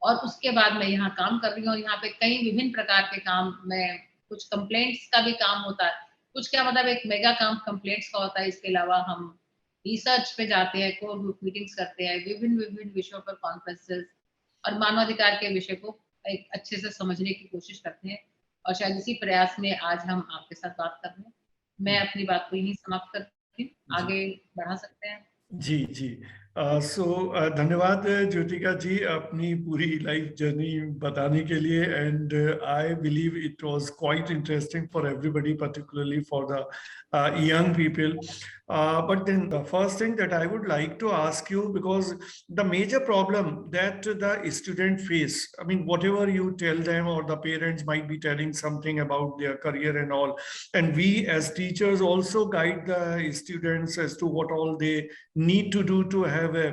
[SPEAKER 5] और उसके बाद मैं यहाँ काम कर रही हूँ, और यहाँ पे कई विभिन्न प्रकार के काम में, कुछ कंप्लेंट्स का भी काम होता है, कुछ क्या मतलब एक मेगा काम कंप्लेंट्स का होता है। इसके अलावा हम रिसर्च पे जाते हैं, कोर ग्रुप मीटिंग्स करते हैं, विभिन्न विभिन्न विषयों पर कॉन्फ्रेंसेस, और मानवाधिकार के विषय को एक अच्छे से समझने की कोशिश करते हैं। और शायद इसी प्रयास में आज हम आपके साथ बात कर रहे हैं। मैं अपनी बात को यहीं समाप्त करती हूँ, आगे बढ़ा सकते हैं।
[SPEAKER 4] जी जी, धन्यवाद ज्योतिका जी अपनी पूरी लाइफ जर्नी बताने के लिए, and I believe it was quite interesting for everybody, particularly for the young people. But then the first thing that I would like to ask you, because the major problem that the student face, I mean, whatever you tell them or the parents might be telling something about their career and all, and we as teachers also guide the students as to what all they need to do to have a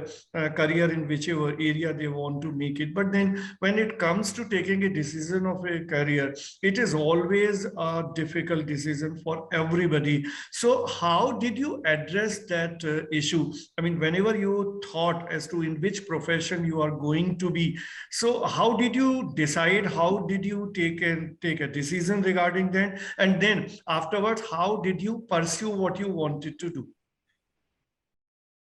[SPEAKER 4] career in whichever area they want to make it. But then when it comes to taking a decision of a career, it is always a difficult decision for everybody. So how did you address that issue? I mean, whenever you thought as to in which profession you are going to be, so how did you decide? How did you take a decision regarding that? And then afterwards, how did you pursue what you wanted to do?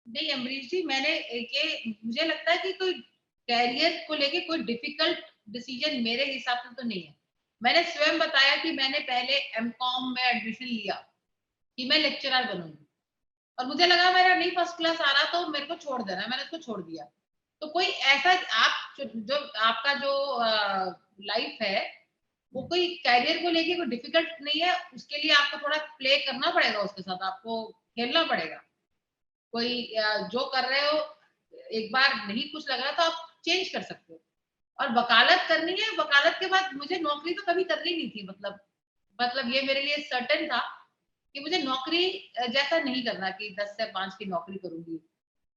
[SPEAKER 5] नहीं अमरीश जी, मैंने ये मुझे लगता है कि कोई career को लेके कोई डिफिकल्ट डिसीजन मेरे हिसाब से तो नहीं है। मैंने स्वयं बताया कि मैंने पहले एमकॉम में एडमिशन लिया कि मैं लेक्चरर बनूंगी, और मुझे लगा मेरा नहीं फर्स्ट क्लास आ रहा तो मेरे को छोड़ देना, मैंने उसको छोड़ दिया। तो कोई ऐसा आप जो आपका जो लाइफ है वो कोई कैरियर को लेके कोई डिफिकल्ट नहीं है, उसके लिए आपको थोड़ा प्ले करना पड़ेगा, उसके साथ आपको खेलना पड़ेगा। कोई जो कर रहे हो एक बार नहीं कुछ लग रहा तो आप चेंज कर सकते हो। और वकालत करनी है, वकालत के बाद मुझे नौकरी तो कभी करनी नहीं थी, मतलब ये मेरे लिए सर्टेन था कि मुझे नौकरी जैसा नहीं करना कि 10 से 5 की नौकरी करूंगी,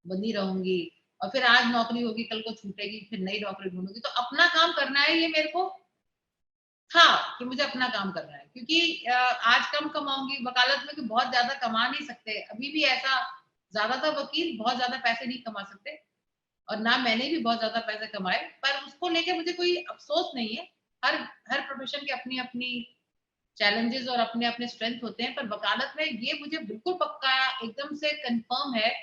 [SPEAKER 5] बंदी रहूंगी और फिर आज नौकरी होगी कल को छूटेगी, फिर नई नौकरी ढूंढूंगी। तो अपना काम करना है, ये मेरे को था कि मुझे अपना काम करना है, क्योंकि आज कम कमाऊंगी वकालत में कि बहुत ज्यादा कमा नहीं सकते। अभी भी ऐसा ज्यादातर वकील बहुत ज्यादा पैसे नहीं कमा सकते, और ना मैंने भी बहुत ज्यादा पैसे कमाए, पर उसको लेके मुझे कोई अफसोस नहीं है। हर प्रोफेशन के अपनी अपनी चैलेंजेस और अपने अपने स्ट्रेंथ होते हैं, पर वकालत में ये मुझे बिल्कुल पक्का एकदम से कंफर्म है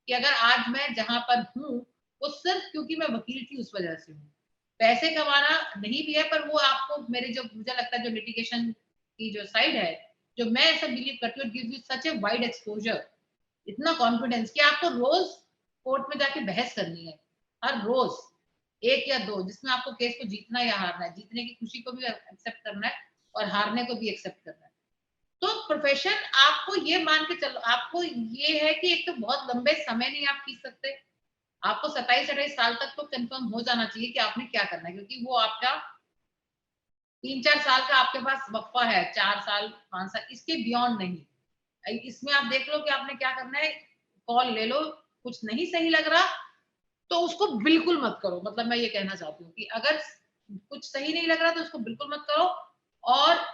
[SPEAKER 5] कि अगर आज मैं जहां पर हूँ वो सिर्फ क्योंकि मैं वकील थी उस वजह से हूँ। पैसे कमाना नहीं भी है, पर वो आपको मेरे जो मुझे लगता है जो लिटिगेशन की जो साइड है, जो मैं ऐसा बिलीव करती हूँ, gives you such a wide exposure, इतना कॉन्फिडेंस कि आपको रोज कोर्ट में जाके बहस करनी है, हर रोज 1 या 2, जिसमें आपको केस को जीतना या हारना है, जीतने की खुशी को भी एक्सेप्ट करना है और हारने को भी एक्सेप्ट करना है। तो प्रोफेशन आपको ये मान के चलो, आपको ये है कि एक तो बहुत लंबे समय नहीं आप खींच सकते, आपको 27-28 साल तक तो कंफर्म हो जाना चाहिए कि आपने क्या करना है, क्योंकि वो आपका 3-4 साल का आपके पास वक्फा है, 4 साल 5 साल, इसके बियॉन्ड नहीं। इसमें आप देख लो कि आपने क्या करना है, कॉल ले लो। कुछ नहीं सही लग रहा तो उसको बिल्कुल मत करो, मतलब मैं ये कहना चाहती हूँ कि अगर कुछ सही नहीं लग रहा तो उसको बिल्कुल मत करो, और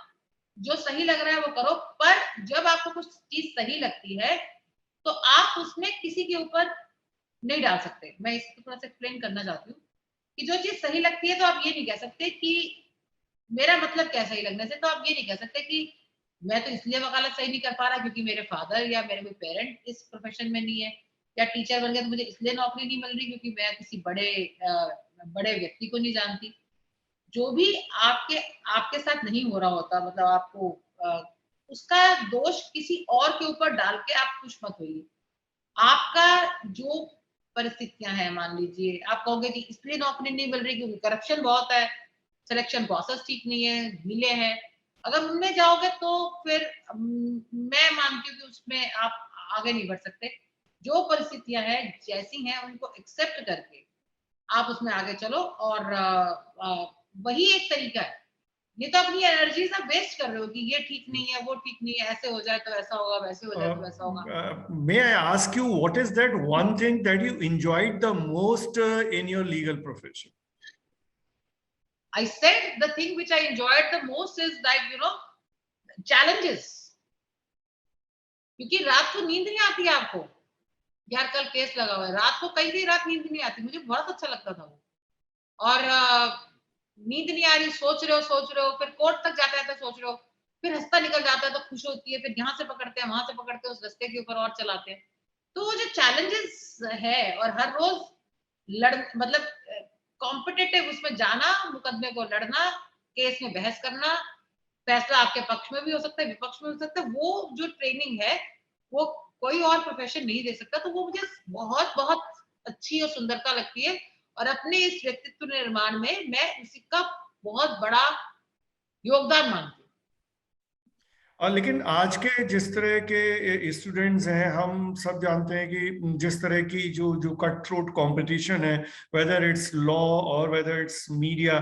[SPEAKER 5] जो सही लग रहा है वो करो। पर जब आपको कुछ चीज सही लगती है तो आप उसमें किसी के ऊपर नहीं डाल सकते। मैं इसको थोड़ा सा एक्सप्लेन करना चाहती हूँ कि जो चीज सही लगती है तो आप ये नहीं कह सकते कि मेरा मतलब क्या सही लगने से, तो आप ये नहीं कह सकते कि मैं तो इसलिए वकालत सही नहीं कर पा रहा क्योंकि मेरे फादर या मेरे कोई पेरेंट इस प्रोफेशन में नहीं है, या टीचर बन गया तो मुझे इसलिए नौकरी नहीं मिल रही क्योंकि मैं किसी बड़े व्यक्ति को नहीं जानती। जो भी आपके साथ नहीं हो रहा होता, मतलब आपको उसका दोष किसी और के ऊपर डाल के आप खुश मत होइए। आपका जो परिस्थितियां हैं, मान लीजिए आप कहोगे कि इसलिए नौकरी नहीं मिल रही क्योंकि करप्शन बहुत है, सिलेक्शन प्रोसेस ठीक नहीं है, ढीले हैं, अगर उनमें जाओगे तो फिर मैं मानती हूँ कि उसमें आप आगे नहीं बढ़ सकते। जो परिस्थितियां हैं जैसी हैं उनको एक्सेप्ट करके आप उसमें आगे चलो, और वही एक तरीका है। ये तो अपनी एनर्जी सब वेस्ट कर रहे हो कि ये ठीक नहीं है, वो ठीक नहीं है, ऐसे हो जाए तो ऐसा होगा, वैसे हो जाए तो वैसा होगा।
[SPEAKER 4] May I ask you, what is that one thing that you enjoyed the most in your legal profession?
[SPEAKER 5] I said the thing which I enjoyed the most is that challenges, क्योंकि रात को नींद नहीं आती है आपको, यार कल केस लगा हुआ है, रात को कई रात नींद नहीं आती, मुझे बहुत अच्छा लगता था वो। और नींद नहीं आ रही, सोच रहे हो, फिर कोर्ट तक जाता है तो सोच रहे हो, फिर रास्ता निकल जाता है तो खुश होती है, फिर यहाँ से पकड़ते हैं वहां से पकड़ते हैं, उस रास्ते के ऊपर और चलाते हैं। तो वो जो चैलेंजेस है और हर रोज मतलब कॉम्पिटिटिव उसमें जाना, मुकदमे को लड़ना, केस में बहस करना, फैसला आपके पक्ष में भी हो सकता है, विपक्ष में हो सकता है, वो जो ट्रेनिंग है वो कोई और प्रोफेशन नहीं दे सकता। तो वो मुझे बहुत बहुत अच्छी और सुंदरता लगती है, और अपने इस व्यक्तित्व निर्माण में मैं उसी का बहुत बड़ा योगदान मानती हूँ।
[SPEAKER 4] और लेकिन आज के जिस तरह के स्टूडेंट्स हैं, हम सब जानते हैं कि जिस तरह की जो जो कट थ्रोट कंपटीशन है, वेदर इट्स लॉ और whether it's media,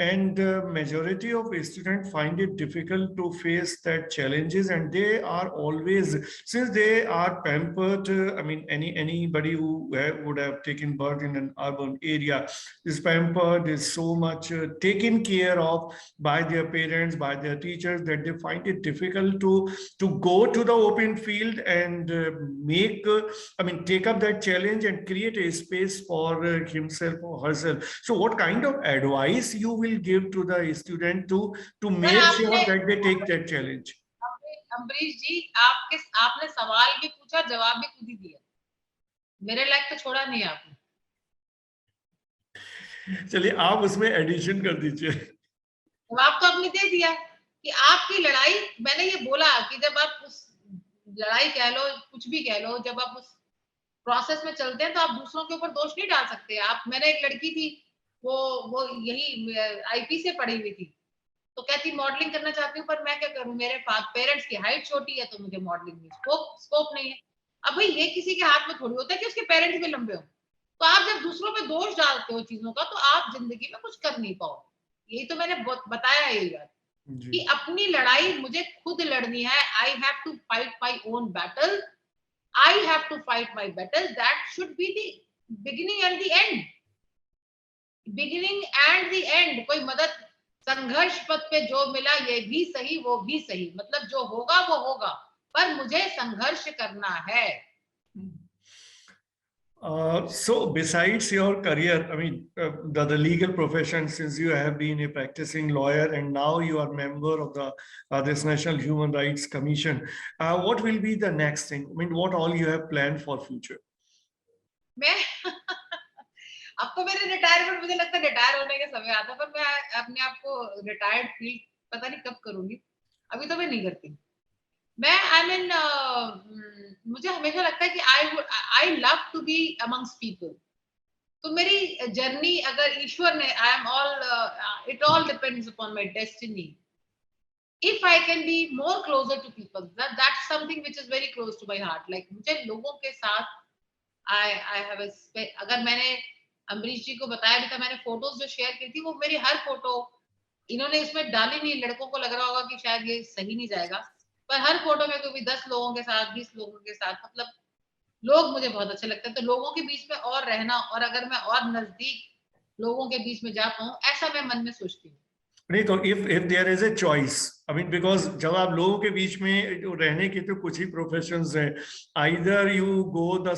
[SPEAKER 4] and majority of student find it difficult to face that challenges, and they are always, since they are pampered, I mean anybody who would have taken birth in an urban area is pampered, is so much taken care of by their parents, by their teachers, that they find it difficult to go to the open field and make I mean take up that challenge and create a space for himself or herself. So what kind of advice you will give to the student to make sure that they take that challenge?
[SPEAKER 5] Ambrish ji, आपने सवाल भी पूछा, जवाब भी खुद ही दिया, मेरे लायक तो छोड़ा नहीं आपने।
[SPEAKER 4] चलिए आप उसमें एडिशन कर दीजिए।
[SPEAKER 5] जवाब तो आपने दे दिया कि आपकी लड़ाई, मैंने ये बोला कि जब आप उस लड़ाई कह लो, कुछ भी कह लो, जब आप उस प्रोसेस में चलते हैं तो आप दूसरों के ऊपर दोष नहीं डाल सकते। मैंने एक लड़की थी, वो यही आईपी से पढ़ी हुई थी, तो कहती मॉडलिंग करना चाहती हूँ, पर मैं क्या करूँ, मेरे पेरेंट्स की हाइट छोटी है, तो मुझे मॉडलिंग में स्कोप नहीं है। अब भाई ये किसी के हाथ में थोड़ी होता है कि उसके पेरेंट्स भी लंबे हो। तो आप जब दूसरों पे दोष डालते हो चीजों का, तो आप जिंदगी में कुछ कर नहीं पाओ। यही तो मैंने बताया, यही बात कि अपनी लड़ाई मुझे खुद लड़नी है। I have to fight my own battle, I have to fight my battle, that should be the beginning and the end, beginning and the end. कोई मदद, संघर्ष पथ पे जो मिला ये भी सही वो भी सही, मतलब जो होगा वो होगा, पर मुझे संघर्ष करना है।
[SPEAKER 4] So besides your career, I mean, the legal profession, since you have been a practicing lawyer and now you are member of the this National Human Rights Commission, what will be the next thing? I mean, what all you have planned for future?
[SPEAKER 5] मैं अब तो मेरे retirement, मुझे लगता है retire होने के समय आता, पर मैं अपने आप को रिटायर्ड फील पता नहीं कब करूंगी, अभी तो मैं नहीं करती। मैं मुझे हमेशा लगता है कि I love to be amongst people. तो मेरी जर्नी, अगर ईश्वर ने, I am all it all depends upon my destiny. If I can be more closer to people, that's something which is very close to my heart. Like मुझे लोगों के साथ I have अगर मैंने अम्बरीश जी को बताया भी था, मैंने फोटोज जो शेयर की थी, वो मेरी हर फोटो इन्होंने इसमें डाली नहीं। लड़कों को लग रहा होगा कि शायद ये सही नहीं जाएगा, पर हर फोटो में कोई 10 लोगों के साथ, 20 लोगों के साथ, मतलब लोग मुझे बहुत अच्छे लगते हैं। तो लोगों के बीच में और रहना, और अगर मैं और नजदीक लोगों के बीच में जा पाऊं, ऐसा मैं मन में सोचती हूँ।
[SPEAKER 4] नहीं तो if there is a choice, I mean, because जब आप लोगों के बीच में रहने के तो कुछ ही प्रोफेशंस हैं, either you do the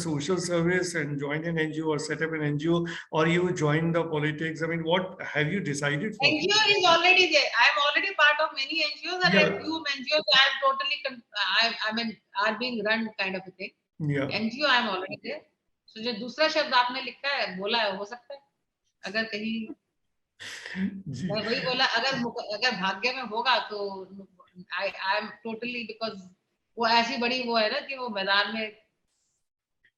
[SPEAKER 4] social service and join an NGO or set up an NGO, or you join the politics. I mean, what have you decided for?
[SPEAKER 5] NGO is already there. I am already part of many NGOs, and
[SPEAKER 4] Yeah.
[SPEAKER 5] a few NGOs I am totally I mean are being run kind of a thing.
[SPEAKER 4] Yeah.
[SPEAKER 5] NGO I am already there. So जो दूसरा शब्द आपने लिखा है, बोला है, हो सकता है अगर कहीं मैं वही बोला, अगर भाग्य में होगा तो आई एम टोटली, बिकॉज वो ऐसी बड़ी वो है ना कि वो मैदान में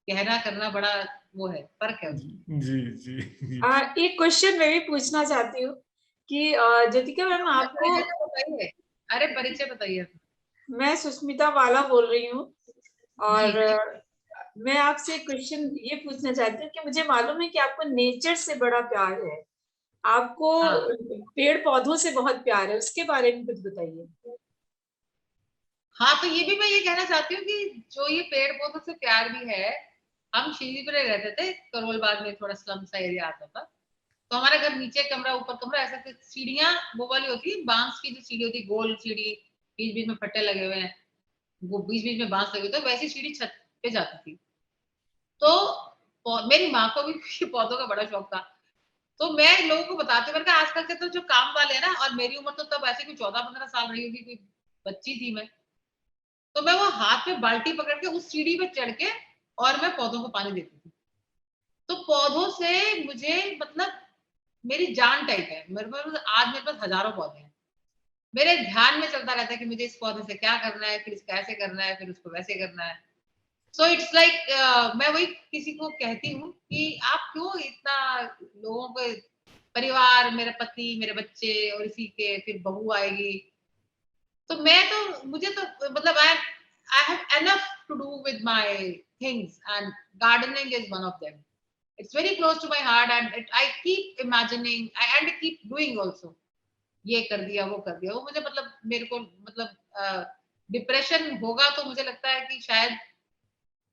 [SPEAKER 5] कहना करना बड़ा वो है, फर्क है।
[SPEAKER 4] जी जी।
[SPEAKER 3] एक क्वेश्चन मैं भी पूछना चाहती हूँ कि ज्योतिका मैम आपको,
[SPEAKER 5] बताइए, अरे परिचय बताइए।
[SPEAKER 3] मैं सुष्मिता वाला बोल रही हूँ, और मैं आपसे क्वेश्चन ये पूछना चाहती हूँ कि मुझे मालूम है कि आपको नेचर से बड़ा प्यार है, आपको पेड़ पौधों से बहुत प्यार है, उसके बारे में कुछ बताइए।
[SPEAKER 5] हाँ, तो ये भी मैं ये कहना चाहती हूँ कि जो ये पेड़ पौधों से प्यार भी है, हम शिवपुर रहते थे, करोल बाग में थोड़ा स्लम सा एरिया आता था, तो हमारा घर नीचे कमरा ऊपर कमरा, ऐसा सीढ़ियां वो वाली होती है, बांस की जो सीढ़ी होती है, गोल सीढ़ी, बीच बीच में फट्टे लगे हुए हैं, वो बीच बीच में बांस लगे, तो वैसी सीढ़ी छत पे जाती थी। तो मेरी माँ को भी पौधों का बड़ा शौक था, तो मैं लोगों को बताती हूँ, आजकल के तो जो काम वाले हैं ना, और मेरी उम्र तो तब ऐसे कोई 14-15 साल रही होगी, कोई बच्ची थी मैं, तो मैं वो हाथ में बाल्टी पकड़ के उस सीढ़ी पे चढ़ के और मैं पौधों को पानी देती थी। तो पौधों से मुझे मतलब मेरी जान टाइप है। आज मेरे पास हजारों पौधे हैं, मेरे ध्यान में चलता रहता है कि मुझे इस पौधे से क्या करना है, फिर इसको ऐसे करना है, फिर उसको वैसे करना है। सो इट्स लाइक मैं वही किसी को कहती हूँ कि आप क्यों इतना लोगों को, परिवार, मेरा पति, मेरे बच्चे और इसी के फिर बहू आएगी, तो मुझे तो मतलब I have enough to do with my things and gardening is one of them. It's very close to my heart and I keep imagining and keep doing also. ये कर दिया, वो कर दिया, वो मुझे मतलब मेरे को मतलब डिप्रेशन होगा तो मुझे लगता है कि शायद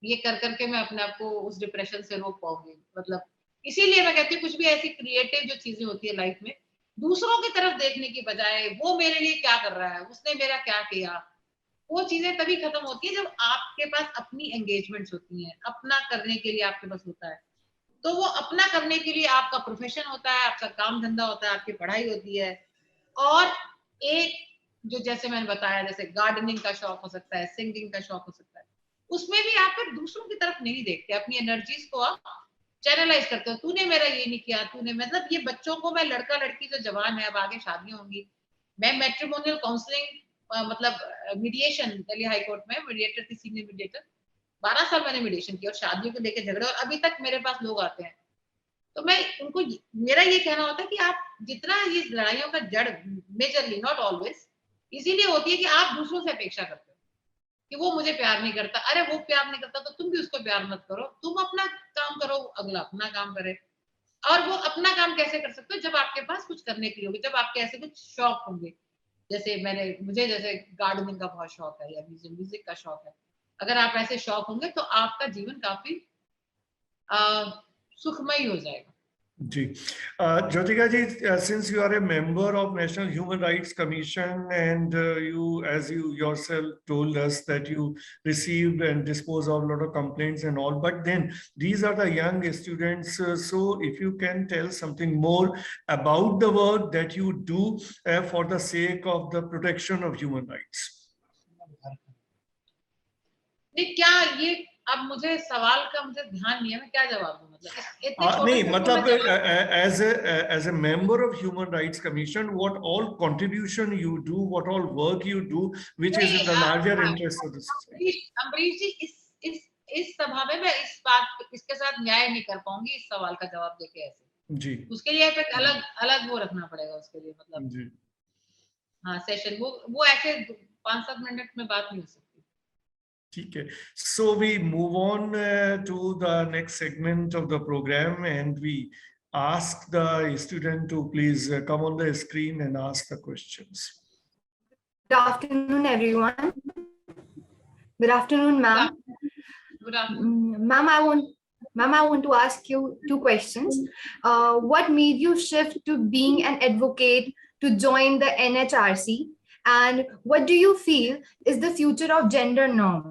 [SPEAKER 5] ये कर करके मैं अपने आप को उस डिप्रेशन से रोक पाऊंगी. मतलब इसीलिए मैं कहती हूँ कुछ भी ऐसी क्रिएटिव जो चीजें होती है लाइफ में, दूसरों की तरफ देखने की बजाय वो मेरे लिए क्या कर रहा है, उसने मेरा क्या किया, वो चीजें तभी खत्म होती है जब आपके पास अपनी एंगेजमेंट्स होती हैं, अपना करने के लिए आपके पास होता है. तो वो अपना करने के लिए आपका प्रोफेशन होता है, आपका काम धंधा होता है, आपकी पढ़ाई होती है, और एक जो जैसे मैंने बताया, जैसे गार्डनिंग का शौक हो सकता है, सिंगिंग का शौक हो सकता है, उसमें भी आप फिर दूसरों की तरफ नहीं देखते, अपनी एनर्जीज को आप चैनलाइज करते हो. तूने मेरा ये नहीं किया, तूने, मतलब ये बच्चों को, मैं लड़का लड़की जो जवान है, अब आगे शादियां होंगी, मैं मैट्रिमोनियल काउंसलिंग मतलब मीडिएशन, दिल्ली हाई कोर्ट में मीडिएटर थी, सीनियर मीडिएटर, 12 साल मैंने मीडिएशन किया और शादियों को लेकर झगड़े, और अभी तक मेरे पास लोग आते हैं. तो मैं उनको, मेरा ये कहना होता है कि आप जितना ये लड़ाइयों का जड़ मेजरली, नॉट ऑलवेज, इसीलिए होती है कि आप दूसरों से अपेक्षा करते हो कि वो मुझे प्यार नहीं करता. अरे वो प्यार नहीं करता तो तुम भी उसको प्यार मत करो, तुम अपना काम करो, अगला अपना काम करे. और वो अपना काम कैसे कर सकते हो, जब आपके पास कुछ करने के लिए होगी, जब आपके ऐसे कुछ शौक होंगे. जैसे मुझे जैसे गार्डनिंग का बहुत शौक है, या म्यूजिक का शौक है. अगर आप ऐसे शौक होंगे तो आपका जीवन काफी सुखमय हो जाएगा.
[SPEAKER 4] जी, Jyotika ji, since you are a member of National Human Rights Commission and you, as you yourself told us, that you received and dispose of a lot of complaints and all, but then these are the young students. So if you can tell something more about the work that you do for the sake of the protection of human rights.
[SPEAKER 5] नहीं, क्या ये अब मुझे सवाल का मुझे ध्यान नहीं है, मैं क्या जवाब दूं, मतलब इतने छोटे
[SPEAKER 4] नहीं,
[SPEAKER 5] से
[SPEAKER 4] मतलब as a member of Human Rights Commission, what all contribution you do, what all work you do, which is in the larger interest of the society.
[SPEAKER 5] Amrish जी, इस सभा में मैं इसके साथ न्याय नहीं कर पाऊंगी इस सवाल का जवाब देके ऐसे
[SPEAKER 4] जी.
[SPEAKER 5] उसके लिए एक अलग वो रखना पड़ेगा उसके लिए, मतलब
[SPEAKER 4] जी.
[SPEAKER 5] हाँ, सेशन, वो ऐसे 5-7 मिनट में बात नहीं हो सकती.
[SPEAKER 4] ठीक है. So we move on to the next segment of the program and we ask the student to please come on the screen and ask the questions.
[SPEAKER 6] Good afternoon, everyone. Good afternoon, ma'am.
[SPEAKER 5] Good afternoon.
[SPEAKER 6] Ma'am, I want to ask you 2 questions. What made you shift to being an advocate to join the NHRC? And what do you feel is the future of gender norm?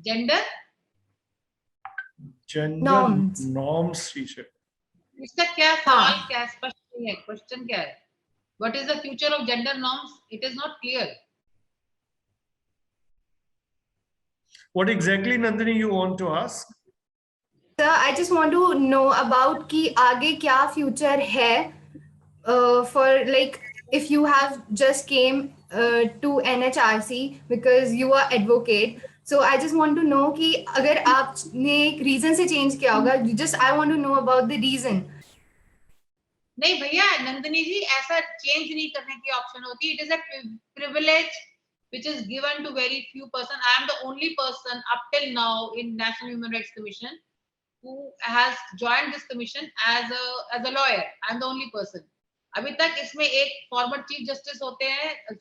[SPEAKER 5] Gender
[SPEAKER 4] norms, teacher.
[SPEAKER 5] इसका क्या सवाल, क्या स्पष्ट नहीं है, question क्या है? What is the future of gender norms? It is not clear.
[SPEAKER 4] What exactly, Nandini, you want to ask?
[SPEAKER 6] Sir, I just want to know about कि आगे क्या future है for, like, if you have just came to NHRC because you are advocate. So I just want to know कि अगर आपने एक reason से change किया होगा, just I want to know about the reason.
[SPEAKER 5] नहीं भैया, नंदिनी जी, ऐसा चेंज नहीं करने की ऑप्शन होती. It is a privilege which is given to very few person. I am the only person up till now in National Human Rights Commission who has joined this commission as a lawyer. I am the only person. अभी तक इसमें एक former chief justice होते हैं,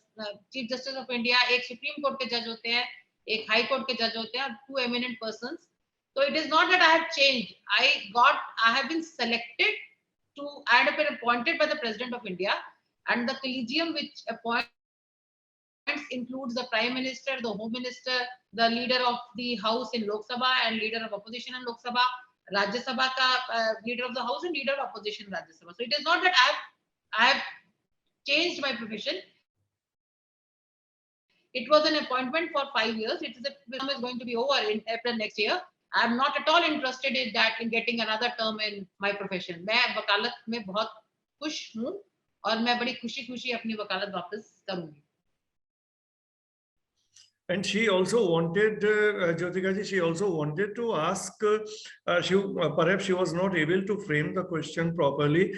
[SPEAKER 5] chief justice of India, एक supreme court के जज होते हैं, एक हाई कोर्ट के जज होते हैं, 2 eminent persons. So it is not that I have changed. I have been selected I have been appointed by the President of India, and the collegium which appoints includes the Prime Minister, the Home Minister, the leader of the House in Lok Sabha and leader of opposition in Lok Sabha, Rajya Sabha ka leader of the House and leader of opposition in Rajya Sabha. So it is not that I have changed my profession. It was an appointment for 5 years. It is term is going to be over in April next year. I am not at all interested in getting another term in my profession. मैं वकालत में बहुत खुश हूँ और मैं बड़ी खुशी अपनी वकालत वापस करूँगी.
[SPEAKER 4] And she also wanted, Jyotika ji, she also wanted to ask, perhaps she was not able to frame the question properly.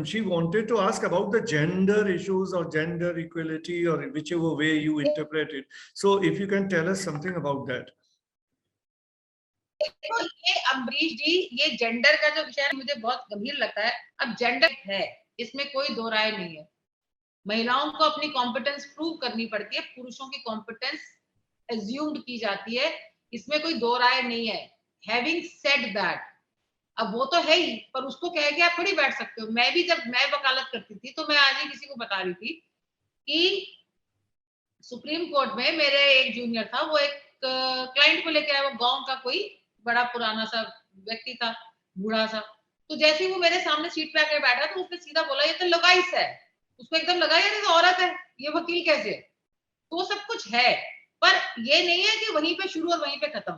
[SPEAKER 4] She wanted to ask about the gender issues or gender equality, or whichever way you interpret it. So if you can tell us something about that.
[SPEAKER 5] ये अम्बरीश जी, ये gender का जो विषय मुझे बहुत गंभीर लगता है. अब जेंडर है, इसमें कोई दो राय नहीं है. महिलाओं को अपनी कॉम्पिटेंस प्रूव करनी पड़ती है, पुरुषों की कॉम्पिटेंस एज्यूम्ड की जाती है, इसमें कोई दो राय नहीं है. हैविंग सेड दैट, अब वो तो है ही, पर उसको कह के आप थोड़ी बैठ सकते हो. मैं भी जब मैं वकालत करती थी तो मैं आज ही किसी को बता रही थी कि सुप्रीम कोर्ट में मेरे एक जूनियर था, वो एक क्लाइंट को लेके आया. वो गांव का कोई बड़ा पुराना सा व्यक्ति था, बूढ़ा सा. तो जैसे ही वो मेरे सामने सीट पे आके बैठा तो उसने सीधा बोला, ये तो लगाइस है. उसको एकदम लगा ये तो औरत है, ये वकील कैसे? तो सब कुछ है, पर ये नहीं है कि वहीं पे शुरू और वहीं पे खत्म.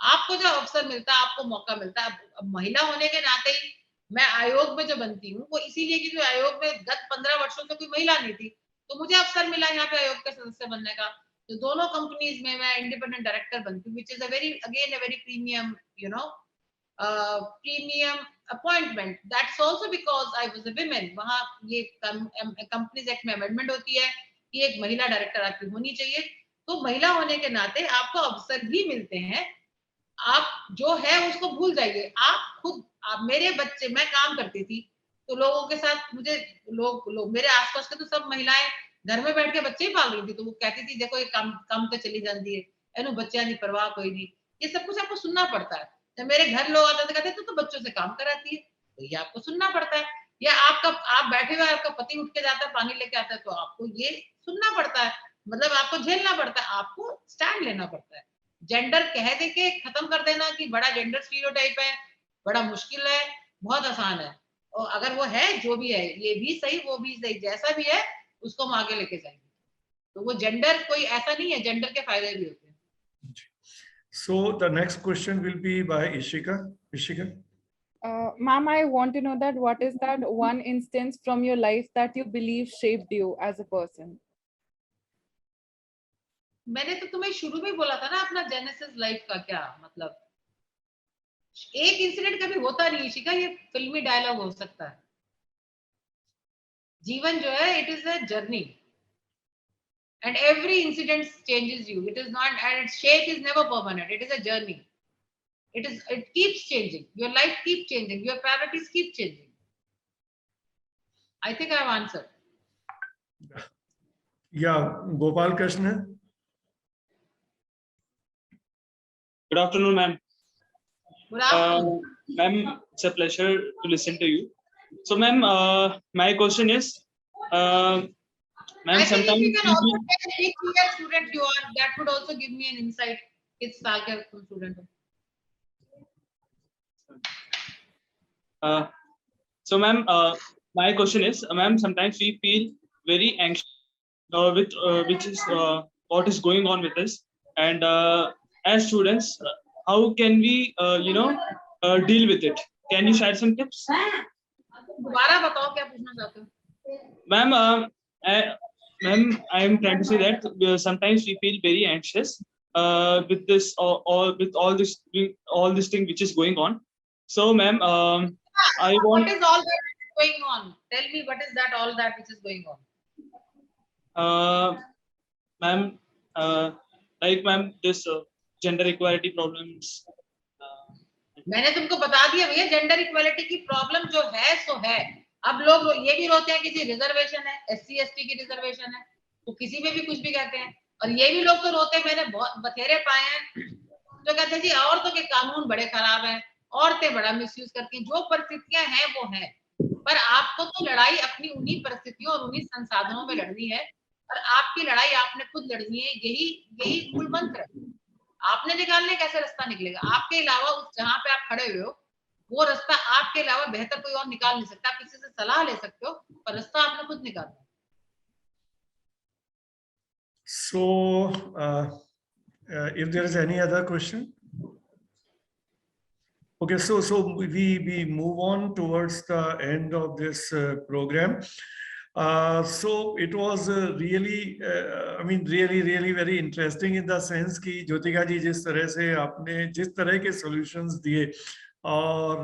[SPEAKER 5] आपको जो अवसर मिलता है, आपको मौका मिलता है. अब महिला होने के नाते ही मैं आयोग में जो बनती हूँ वो इसीलिए कि जो आयोग में गत 15 वर्षों से कोई महिला नहीं थी, तो मुझे अवसर मिला यहाँ पे आयोग के सदस्य बनने का. तो दोनों कंपनीज में मैं इंडिपेंडेंट डायरेक्टर बनती हूँ, which is a very premium, you know, premium appointment. That's also because I was a woman. वहां ये कंपनीज एक्ट में अमेंडमेंट होती है कि एक महिला डायरेक्टर आपकी होनी चाहिए. तो महिला होने के नाते आपको अवसर भी मिलते हैं. आप जो है उसको भूल जाइए. आप खुद, आप मेरे बच्चे, मैं काम करती थी तो लोगों के साथ मुझे लोग मेरे आसपास के तो सब महिलाएं घर में बैठ के बच्चे ही पाल रही थी. तो वो कहती थी देखो ये काम पे चली जाती है, एनु बच्चा नहीं, परवाह कोई नहीं. ये सब कुछ आपको सुनना पड़ता है. जब मेरे घर लोग आते थे कहते तो बच्चों से काम कराती है, तो ये आपको सुनना पड़ता है. या आप बैठे हुए, आपका पति उठ के जाता है, पानी लेके आता है, तो आपको ये सुनना पड़ता है. मतलब आपको झेलना पड़ता है, आपको स्टैंड लेना पड़ता है. जेंडर कह दे के खत्म कर देना कि बड़ा जेंडर स्टीरियोटाइप है, बड़ा मुश्किल है, बहुत आसान है. और अगर वो है, जो भी है, ये भी सही वो भी सही, जैसा भी है उसको हम आगे लेके जाएंगे. तो वो जेंडर कोई ऐसा नहीं है, जेंडर के फायदे भी होते हैं.
[SPEAKER 4] So the next question will be by Ishika. Ishika.
[SPEAKER 7] Ma'am, I want to know that what is that one instance from your life that you believe shaped you as a person?
[SPEAKER 5] मैंने तो तुम्हें शुरू में बोला था ना अपना genesis life का क्या मतलब. एक इंसिडेंट कभी होता नहीं इशिका, ये फिल्मी डायलॉग हो सकता है. जीवन जो है, it is a journey, and every incident changes you. It is not, and its shape is never permanent. It is a journey. It keeps changing. Your life keeps changing. Your priorities keep changing. I think I have answered.
[SPEAKER 4] Yeah, Gopal Krishna.
[SPEAKER 8] Good afternoon, ma'am.
[SPEAKER 5] Good afternoon.
[SPEAKER 8] Ma'am, it's a pleasure to listen to you. So, ma'am, my question is, ma'am,
[SPEAKER 5] I think
[SPEAKER 8] sometimes
[SPEAKER 5] if you can also tell which year student you are, that would also give me an insight. Kids साल के student हो.
[SPEAKER 8] So, ma'am, my question is, ma'am, sometimes we feel very anxious with which is what is going on with us, and as students, how can we, deal with it? Can you share some tips?
[SPEAKER 5] दोबारा बताओ क्या पूछना चाहते हो?
[SPEAKER 8] Ma'am, ma'am, I am trying to say that sometimes we feel very anxious with this or with all this thing which is going on. So, ma'am, I want.
[SPEAKER 5] What is all that which is going on? Tell me what is that all that which is going on?
[SPEAKER 8] Ma'am, like ma'am, this gender equality problems.
[SPEAKER 5] मैंने तुमको बता दिया भैया, gender equality की problem जो है सो है. अब लोग ये भी रोते हैं कि जी रिजर्वेशन है, SC ST की रिजर्वेशन है, तो किसी में भी कुछ भी कहते हैं. और ये भी लोग तो रोते हैं, मैंने बहुत बथेरे पाए हैं जो कहते हैं जी औरतों के कानून बड़े खराब हैं, औरतें बड़ा मिसयूज करती हैं. जो परिस्थितियां हैं वो हैं, पर आपको तो लड़ाई अपनी उन्हीं परिस्थितियों और उन्हीं संसाधनों में लड़नी है. और आपकी लड़ाई आपने खुद लड़नी है. यही मूल मंत्र है. आपने निकालने कैसे रास्ता निकलेगा? आपके अलावा उस जहां पे आप खड़े हुए हो, वो रास्ता आपके अलावा बेहतर कोई और निकाल नहीं सकता. आप किसी से सलाह ले सकते हो, पर रास्ता आपने खुद निकालना है.
[SPEAKER 4] So, if there is any other question. Okay, so we move on towards the end of this program. So it was really, really very interesting in the sense कि ज्योतिका जी जिस तरह से आपने जिस तरह के solutions दिए, or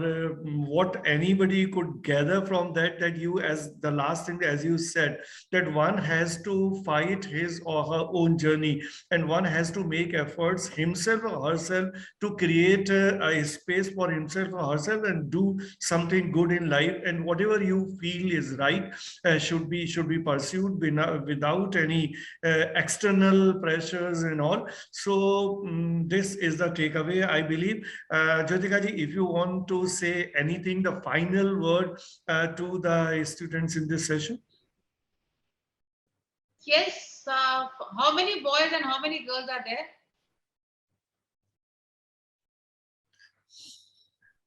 [SPEAKER 4] what anybody could gather from that you, as the last thing, as you said, that one has to fight his or her own journey, and one has to make efforts himself or herself to create a space for himself or herself and do something good in life, and whatever you feel is right should be pursued without any external pressures and all. So this is the takeaway, I believe. Jyotika ji, if you want to say anything, the final word to the students in this session?
[SPEAKER 5] Yes. How many boys and how many girls are there?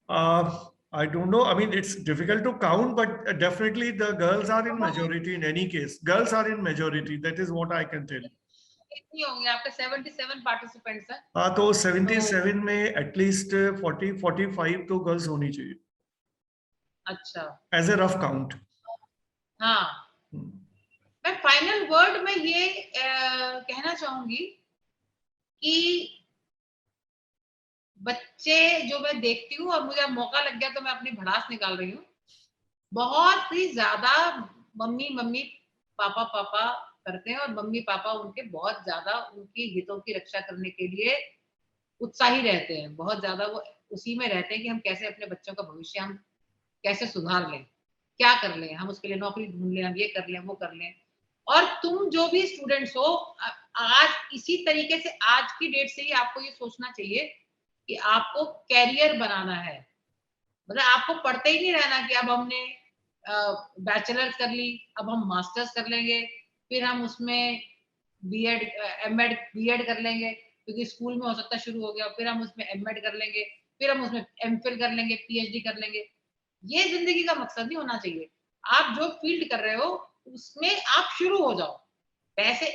[SPEAKER 4] I don't know. I mean, it's difficult to count, but definitely the girls are in majority in any case. Girls are in majority. That is what I can tell you.
[SPEAKER 5] कितनी होंगे आपके 77 participants हैं?
[SPEAKER 4] हाँ, तो 77 में at least 40-45 तो girls होनी चाहिए. अच्छा. As a rough count.
[SPEAKER 5] हाँ. मैं फाइनल वर्ड में ये कहना चाहूंगी कि बच्चे जो मैं देखती हूँ, और मुझे मौका लग गया तो मैं अपनी भड़ास निकाल रही हूँ, बहुत ही ज्यादा मम्मी पापा करते हैं, और मम्मी पापा उनके बहुत ज्यादा उनकी हितों की रक्षा करने के लिए उत्साही रहते हैं, बहुत ज्यादा वो उसी में रहते हैं कि हम कैसे अपने बच्चों का भविष्य हम कैसे सुधार लें, क्या कर लें, हम उसके लिए नौकरी ढूंढ लें, हम ये कर लें, वो कर लें. और तुम जो भी स्टूडेंट्स हो, आज इसी तरीके से आज की डेट से ही आपको ये सोचना चाहिए कि आपको कैरियर बनाना है. मतलब आपको पढ़ते ही नहीं रहना कि अब हमने बैचलर्स कर ली, अब हम मास्टर्स कर लेंगे, फिर हम उसमें बीएड एमएड बीएड कर लेंगे क्योंकि स्कूल में हो सकता शुरू हो गया, फिर हम उसमें एमएड कर लेंगे, फिर हम उसमें एमफिल कर लेंगे, पीएचडी कर लेंगे. ये जिंदगी का मकसद नहीं होना चाहिए. आप जो फील्ड कर रहे हो उसमें आप शुरू हो जाओ. पैसे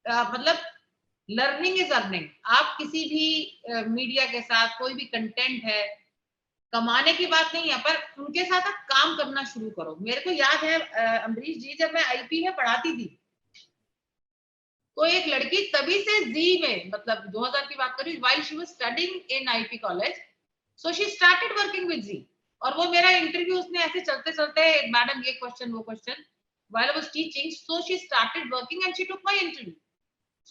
[SPEAKER 5] मतलब लर्निंग इज अर्निंग. आप किसी भी मीडिया के साथ कोई भी कंटेंट है, कमाने की बात नहीं है, पर उनके साथ आप काम करना शुरू करो. मेरे को याद है अमरीश जी, जब मैं आईपी में पढ़ाती थी तो एक लड़की तभी से जी में, मतलब 2000 की बात करूं, while she was studying in IP college, so she started working with Z. और वो मेरा इंटरव्यू उसने ऐसे चलते चलते, मैडम ये क्वेश्चन वो question, while I was teaching, so she started working and she took my interview.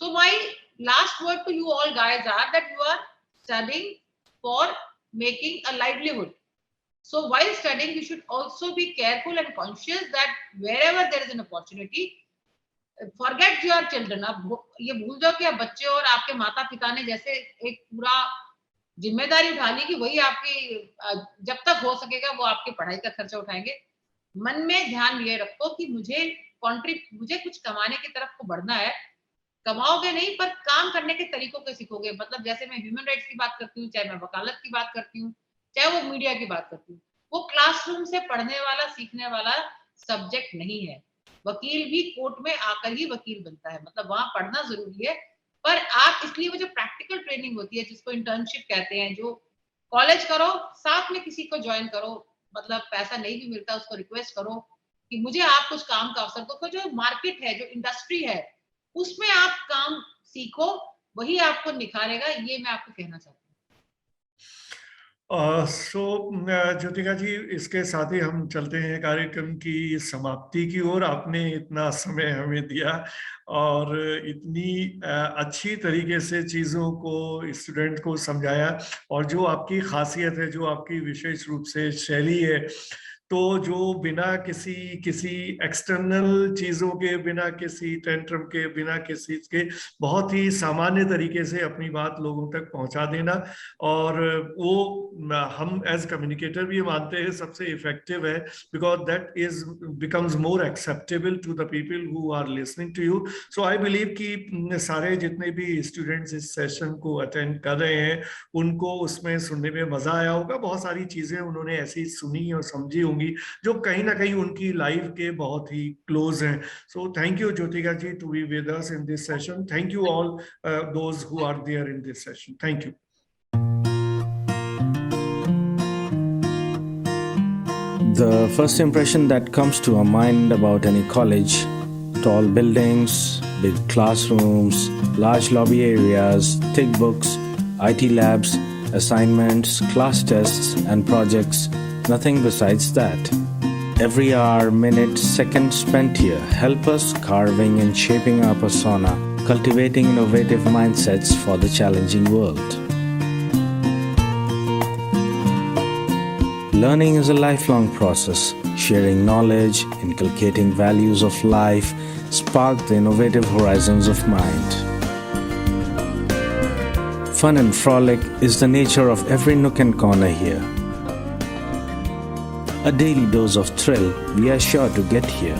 [SPEAKER 5] So my last word to you all guys are that you are studying for making a livelihood. So while studying, you should also be careful and conscious that wherever there is an opportunity, forget your children. अब ये भूल जाओ कि आप बच्चे और आपके माता पिता ने जैसे एक पूरा जिम्मेदारी उठा ली कि वही आपकी जब तक हो सकेगा वो आपकी पढ़ाई का खर्चा उठाएंगे. मन में ध्यान ये रखो कि मुझे कुछ कमाने की तरफ को बढ़ना है. कमाओगे नहीं, पर काम करने के तरीकों को सीखोगे. मतलब जैसे मैं ह्यूमन राइट्स की बात करती हूँ, चाहे मैं वकालत की बात करती हूँ, चाहे वो मीडिया की बात करती हूँ, वो क्लासरूम से पढ़ने वाला सीखने वाला सब्जेक्ट नहीं है. वकील भी कोर्ट में आकर ही वकील बनता है, मतलब वहां पढ़ना जरूरी है. पर आप इसलिए वो जो प्रैक्टिकल ट्रेनिंग होती है जिसको इंटर्नशिप कहते हैं, जो कॉलेज करो, साथ में किसी को ज्वाइन करो, मतलब पैसा नहीं भी मिलता उसको रिक्वेस्ट करो कि मुझे आप कुछ काम का अवसर दो. जो मार्केट है, जो इंडस्ट्री है, उसमें आप काम सीखो, वही आपको निखारेगा. ये मैं आपको कहना चाहती हूँ.
[SPEAKER 4] ज्योतिका जी, इसके साथ ही हम चलते हैं कार्यक्रम की समाप्ति की ओर. आपने इतना समय हमें दिया और इतनी अच्छी तरीके से चीज़ों को स्टूडेंट को समझाया, और जो आपकी खासियत है, जो आपकी विशेष रूप से शैली है, तो जो बिना किसी एक्सटर्नल चीज़ों के, बिना किसी टेंट्रम के, बिना किसी के, बहुत ही सामान्य तरीके से अपनी बात लोगों तक पहुंचा देना, और वो हम एज कम्युनिकेटर भी मानते हैं सबसे इफेक्टिव है, because that becomes more acceptable to the people who are listening to you. So I believe कि सारे जितने भी स्टूडेंट्स इस सेशन को अटेंड कर रहे हैं उनको उसमें सुनने में मजा आया होगा. बहुत सारी चीजें उन्होंने ऐसी सुनी और समझी होंगी जो कहीं ना कहीं उनकी लाइफ के बहुत ही क्लोज हैं. So thank you Jyotika ji to be with us in this session. Thank you all those who are there in this session. Thank you.
[SPEAKER 9] The first impression that comes to our mind about any college: tall buildings, big classrooms, large lobby areas, thick books, IT labs, assignments, class tests, and projects. Nothing besides that. Every hour, minute, second spent here help us carving and shaping our persona, cultivating innovative mindsets for the challenging world. Learning is a lifelong process. Sharing knowledge, inculcating values of life, spark the innovative horizons of mind. Fun and frolic is the nature of every nook and corner here. A daily dose of thrill we are sure to get here.